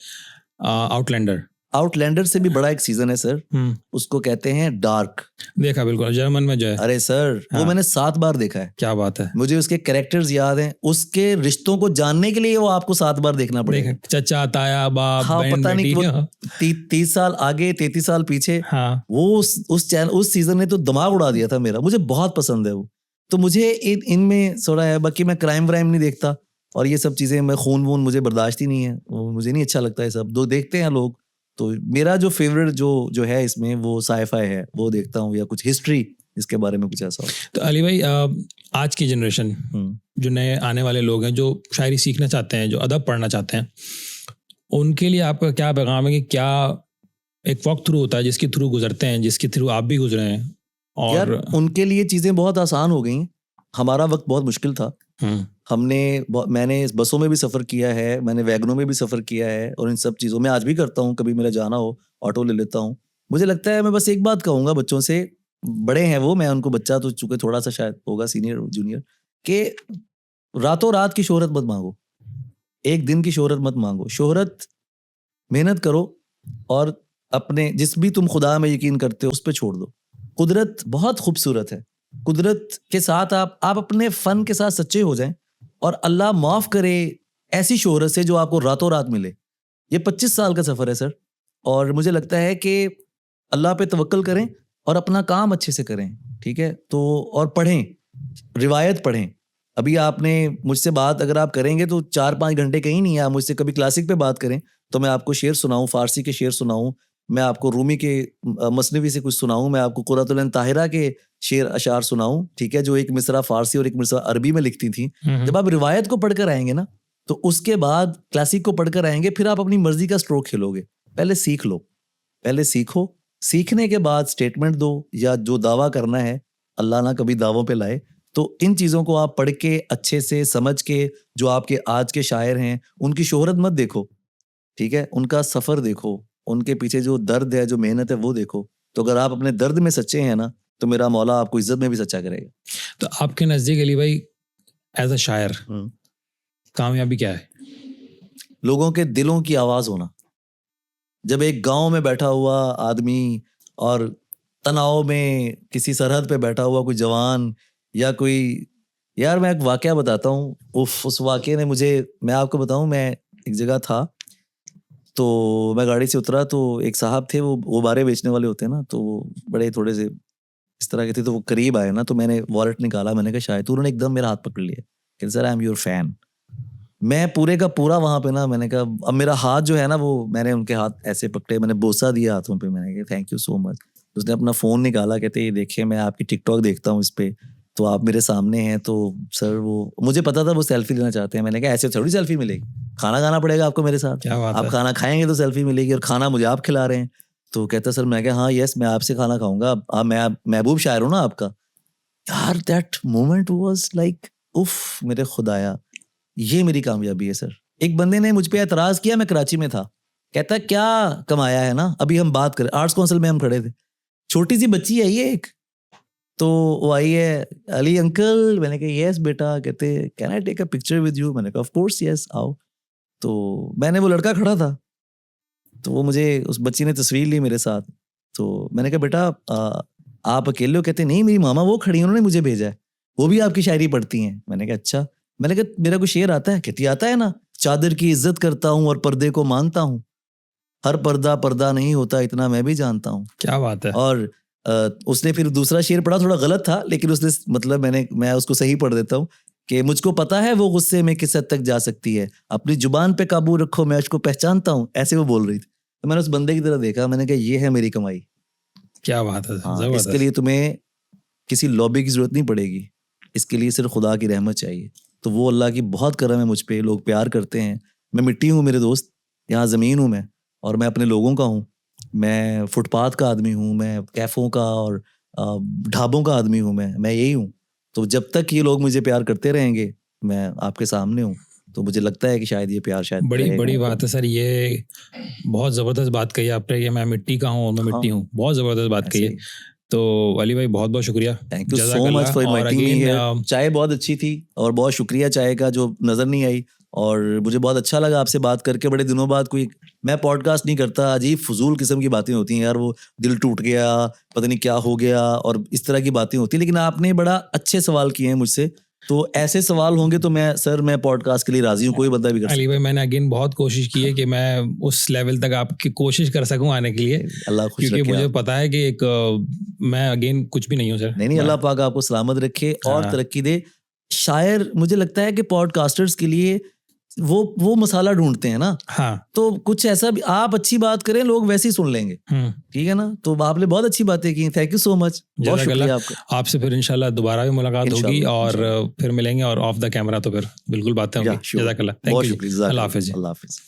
आउटलैंडर। आउटलैंडर से भी बड़ा एक सीज़न है सर, हुँ, उसको कहते हैं डार्क। देखा बिल्कुल, जर्मन में जो है। अरे सर, वो हाँ, मैंने 7 बार देखा है। क्या बात है! मुझे उसके कैरेक्टर्स याद हैं। उसके रिश्तों को जानने के लिए वो आपको 7 बार देखना देख पड़ेगा। चचा, ताया, बाप, हाँ, पता नहीं कि बहन-बेटी। वो हाँ, 30 साल आगे, 33 साल पीछे, हाँ, वो उस सीज़न ने तो दिमाग उड़ा दिया था मेरा। मुझे बहुत पसंद है वो। तो मुझे इनमें थोड़ा है, बाकी मैं क्राइम-व्राइम नहीं देखता और ये सब चीज़ें, मैं खून-वून मुझे बर्दाश्त ही नहीं है। वो मुझे नहीं अच्छा लगता ये सब। दो देखते हैं लोग। तो मेरा जो फ़ेवरेट जो है इसमें, वो साइ-फाई है, वो देखता हूँ, या कुछ हिस्ट्री, इसके बारे में कुछ ऐसा हो। तो अली भाई, आज की जनरेशन, हुँ। जो नए आने वाले लोग हैं, जो शायरी सीखना चाहते हैं, जो अदब पढ़ना चाहते हैं, उनके लिए आपका क्या पैगाम है कि क्या एक वॉक थ्रू होता है जिसके थ्रू गुजरते हैं, जिसके थ्रू आप भी गुजरे हैं? यार, और उनके लिए चीज़ें बहुत आसान हो गई हैं। हमारा वक़्त बहुत मुश्किल था। हुँ, मैंने इस बसों में भी सफ़र किया है, मैंने वैगनों में भी सफ़र किया है और इन सब चीज़ों में आज भी करता हूँ, कभी मेरा जाना हो, ऑटो ले लेता हूँ। मुझे लगता है मैं बस एक बात कहूँगा बच्चों से, बड़े हैं वो, मैं उनको बच्चा तो चूँकि थोड़ा-सा शायद होगा सीनियर जूनियर, कि रातों-रात की शोहरत मत माँगो, एक दिन की शोहरत मत माँगो। शोहरत मेहनत करो और अपने जिस भी तुम खुदा में यकीन करते हो उस पे छोड़ दो। कुदरत बहुत खूबसूरत है। कुदरत के साथ आप अपने फ़न के साथ सच्चे हो जाएँ और अल्लाह माफ़ करे ऐसी शोहरत से जो आपको रातों-रात मिले। ये 25 साल का सफ़र है सर, और मुझे लगता है कि अल्लाह पे तवक्कल करें और अपना काम अच्छे से करें, ठीक है? तो और पढ़ें, रिवायत पढ़ें। अभी आपने मुझसे बात अगर आप करेंगे तो 4-5 घंटे कहीं नहीं है। आप मुझसे कभी क्लासिक पे बात करें तो मैं आपको शेर सुनाऊँ, फ़ारसी के शेर सुनाऊँ, मैं आपको रूमी के मसनवी से कुछ सुनाऊँ, मैं आपको क़ुर्रतुल ऐन ताहिरा के शेर अशार सुनाऊँ, ठीक है? जो एक मिसरा फ़ारसी और एक मिसरा अरबी में लिखती थीं। हुँ, हुँ। जब आप रिवायत को पढ़कर आएँगे ना, तो उसके बाद क्लासिक को पढ़कर आएँगे, फिर आप अपनी मर्ज़ी का स्ट्रोक खेलोगे। पहले सीख लो, पहले सीखो, सीखने के बाद स्टेटमेंट दो, या जो दावा करना है, अल्लाह ना कभी दावों पे लाए, तो इन चीज़ों को आप पढ़ के अच्छे से समझ के, जो आपके आज के शायर हैं उनकी शोहरत मत देखो, ठीक है, उनका सफ़र देखो, उनके पीछे जो दर्द है, जो मेहनत है वो देखो। तो अगर आप अपने दर्द में सच्चे हैं ना, तो मेरा मौला आपको इज्जत में भी सच्चा करेगा। तो आपके नज़दीक अली भाई एज अ शायर कामयाबी क्या है? लोगों के दिलों की आवाज़ होना। जब एक गांव में बैठा हुआ आदमी और तनाव में किसी सरहद पे बैठा हुआ कोई जवान, या कोई, यार मैं एक वाकया बताता हूँ, उस वाकये ने मुझे, मैं आपको बताऊँ, मैं एक जगह था, तो मैं गाड़ी से उतरा, तो एक साहब थे, वो बारे बेचने वाले होते हैं ना, तो वो बड़े थोड़े से इस तरह के थे, तो वो करीब आए ना, तो मैंने वॉलेट निकाला, मैंने कहा शायद, तो उन्होंने एकदम मेरा हाथ पकड़ लिया, कहते sir I am your fan. मैं पूरे का पूरा वहाँ पे ना, मैंने कहा, अब मेरा हाथ जो है ना, वो मैंने उनके हाथ ऐसे पकड़े, मैंने बोसा दिया हाथों पे, मैंने कहा थैंक यू सो मच। उसने अपना फ़ोन निकाला, कहते ये देखिए मैं आपकी टिकटॉक देखता हूँ इस पे, तो आप मेरे सामने हैं, तो सर वो, मुझे पता था वो सेल्फी लेना चाहते हैं। मैंने कहा ऐसे थोड़ी सेल्फी मिलेगी, खाना खाना पड़ेगा आपको मेरे साथ, क्या बात आप है? खाना खाएंगे तो सेल्फी मिलेगी, और खाना मुझे आप खिला रहे हैं। तो कहता सर, मैं कहा हाँ यस, मैं आपसे खाना खाऊंगा, आप मैं महबूब शायर हूँ ना आपका। यार दैट मोमेंट वाज लाइक उफ, मेरे खुदाया, ये मेरी कामयाबी है सर। एक बंदे ने मुझ पे एतराज किया, मैं कराची में था, कहता क्या कमाया है ना, अभी हम बात करें, आर्ट्स काउंसिल में हम खड़े थे, छोटी सी बच्ची है ये एक, तो वो आई है, अली अंकल, मैंने कहा यस बेटा, कहते can I take a picture with you, मैंने कहा ऑफ कोर्स यस आओ। तो मैंने, वो लड़का खड़ा था, तो वो मुझे, उस बच्ची ने तस्वीर ली मेरे साथ, तो मैंने कहा बेटा आप अकेले हो, कहते नहीं मेरी मामा वो खड़ी हैं, उन्होंने मुझे भेजा है, वो भी आपकी शायरी पढ़ती हैं। मैंने कहा अच्छा। मैंने कहा मेरा कोई शेर आता है, कहती आता है ना, चादर की इज्जत करता हूँ और पर्दे को मानता हूँ, हर पर्दा पर्दा नहीं होता इतना मैं भी जानता हूँ। क्या बात है? और उसने फिर दूसरा शेर पढ़ा, थोड़ा गलत था, लेकिन उसने, मतलब मैं उसको सही पढ़ देता हूँ, कि मुझको पता है वो गुस्से में किस हद तक जा सकती है, अपनी जुबान पे काबू रखो मैं उसको पहचानता हूँ, ऐसे वो बोल रही थी। तो मैंने उस बंदे की तरह देखा, मैंने कहा ये है मेरी कमाई। क्या बात है, हाँ, इसके जबरदस्त। लिए तुम्हें किसी लॉबी की जरूरत नहीं पड़ेगी, इसके लिए सिर्फ खुदा की रहमत चाहिए। तो वो अल्लाह की बहुत करम है मुझ पे, लोग प्यार करते हैं। मैं मिट्टी हूँ मेरे दोस्त, यहाँ ज़मीन हूँ मैं, और मैं अपने लोगों का हूँ। मैं फुटपाथ का आदमी हूँ, मैं कैफ़ों का और ढाबों का आदमी हूँ, मैं यही हूँ। तो जब तक ये लोग मुझे प्यार करते रहेंगे, मैं आपके सामने हूँ, तो मुझे लगता है कि शायद ये प्यार शायद बड़ी रहेगा। बड़ी बात है सर, ये बहुत ज़बरदस्त बात कही आपने, कि मैं मिट्टी का हूँ और मैं मिट्टी हाँ, हूँ, बहुत ज़बरदस्त बात कही ऐसे है। ही। तो अली भाई बहुत बहुत शुक्रिया, थैंक यू सो मच जज़ाकल्लाह। फॉर और इनवाइटिंग मी अगेन हियर। चाय बहुत अच्छी थी, और बहुत शुक्रिया चाय का जो नज़र नहीं आई, और मुझे बहुत अच्छा लगा आपसे बात करके, बड़े दिनों बाद कोई, मैं पॉडकास्ट नहीं करता, अजीब फजूल किस्म की बातें होती हैं यार, वो दिल टूट गया, पता नहीं क्या हो गया, और इस तरह की बातें होती हैं, लेकिन आपने बड़ा अच्छे सवाल किए हैं मुझसे, तो ऐसे सवाल होंगे तो मैं पॉडकास्ट के लिए राजी हूँ, कोई बंदा भी कर अली सकता भाई मैंने अगेन बहुत कोशिश की है कि मैं उस लेवल तक आपकी कोशिश कर सकूं आने के लिए, है। अल्लाह खुश क्योंकि रखे मुझे आपको। पता है कि एक मैं अगेन कुछ भी नहीं हूँ सर। नहीं नहीं, मैं, अल्लाह पाक आपको सलामत रखे और हाँ, तरक्की दे। शायर, मुझे लगता है कि पॉडकास्टर्स के लिए वो मसाला ढूंढते हैं ना, हाँ, तो कुछ ऐसा भी आप अच्छी बात करें, लोग वैसे ही सुन लेंगे, ठीक है ना। तो आपने बहुत अच्छी बातें की, थैंक यू सो मच, बहुत शुक्रिया आपका। जज़ाकल्लाह। आपसे फिर इंशाल्लाह दोबारा भी मुलाकात होगी, इंशाल्लाह और इंशाल्लाह, फिर मिलेंगे, और ऑफ द कैमरा तो फिर बिल्कुल बातें या होंगी। श्योर, जज़ाकल्लाह, थैंक बहुत यू जी, शुक्रिया, अल्लाह जज़ाकल्लाह, हाफ़िज़ जी। अल्लाह हाफिज।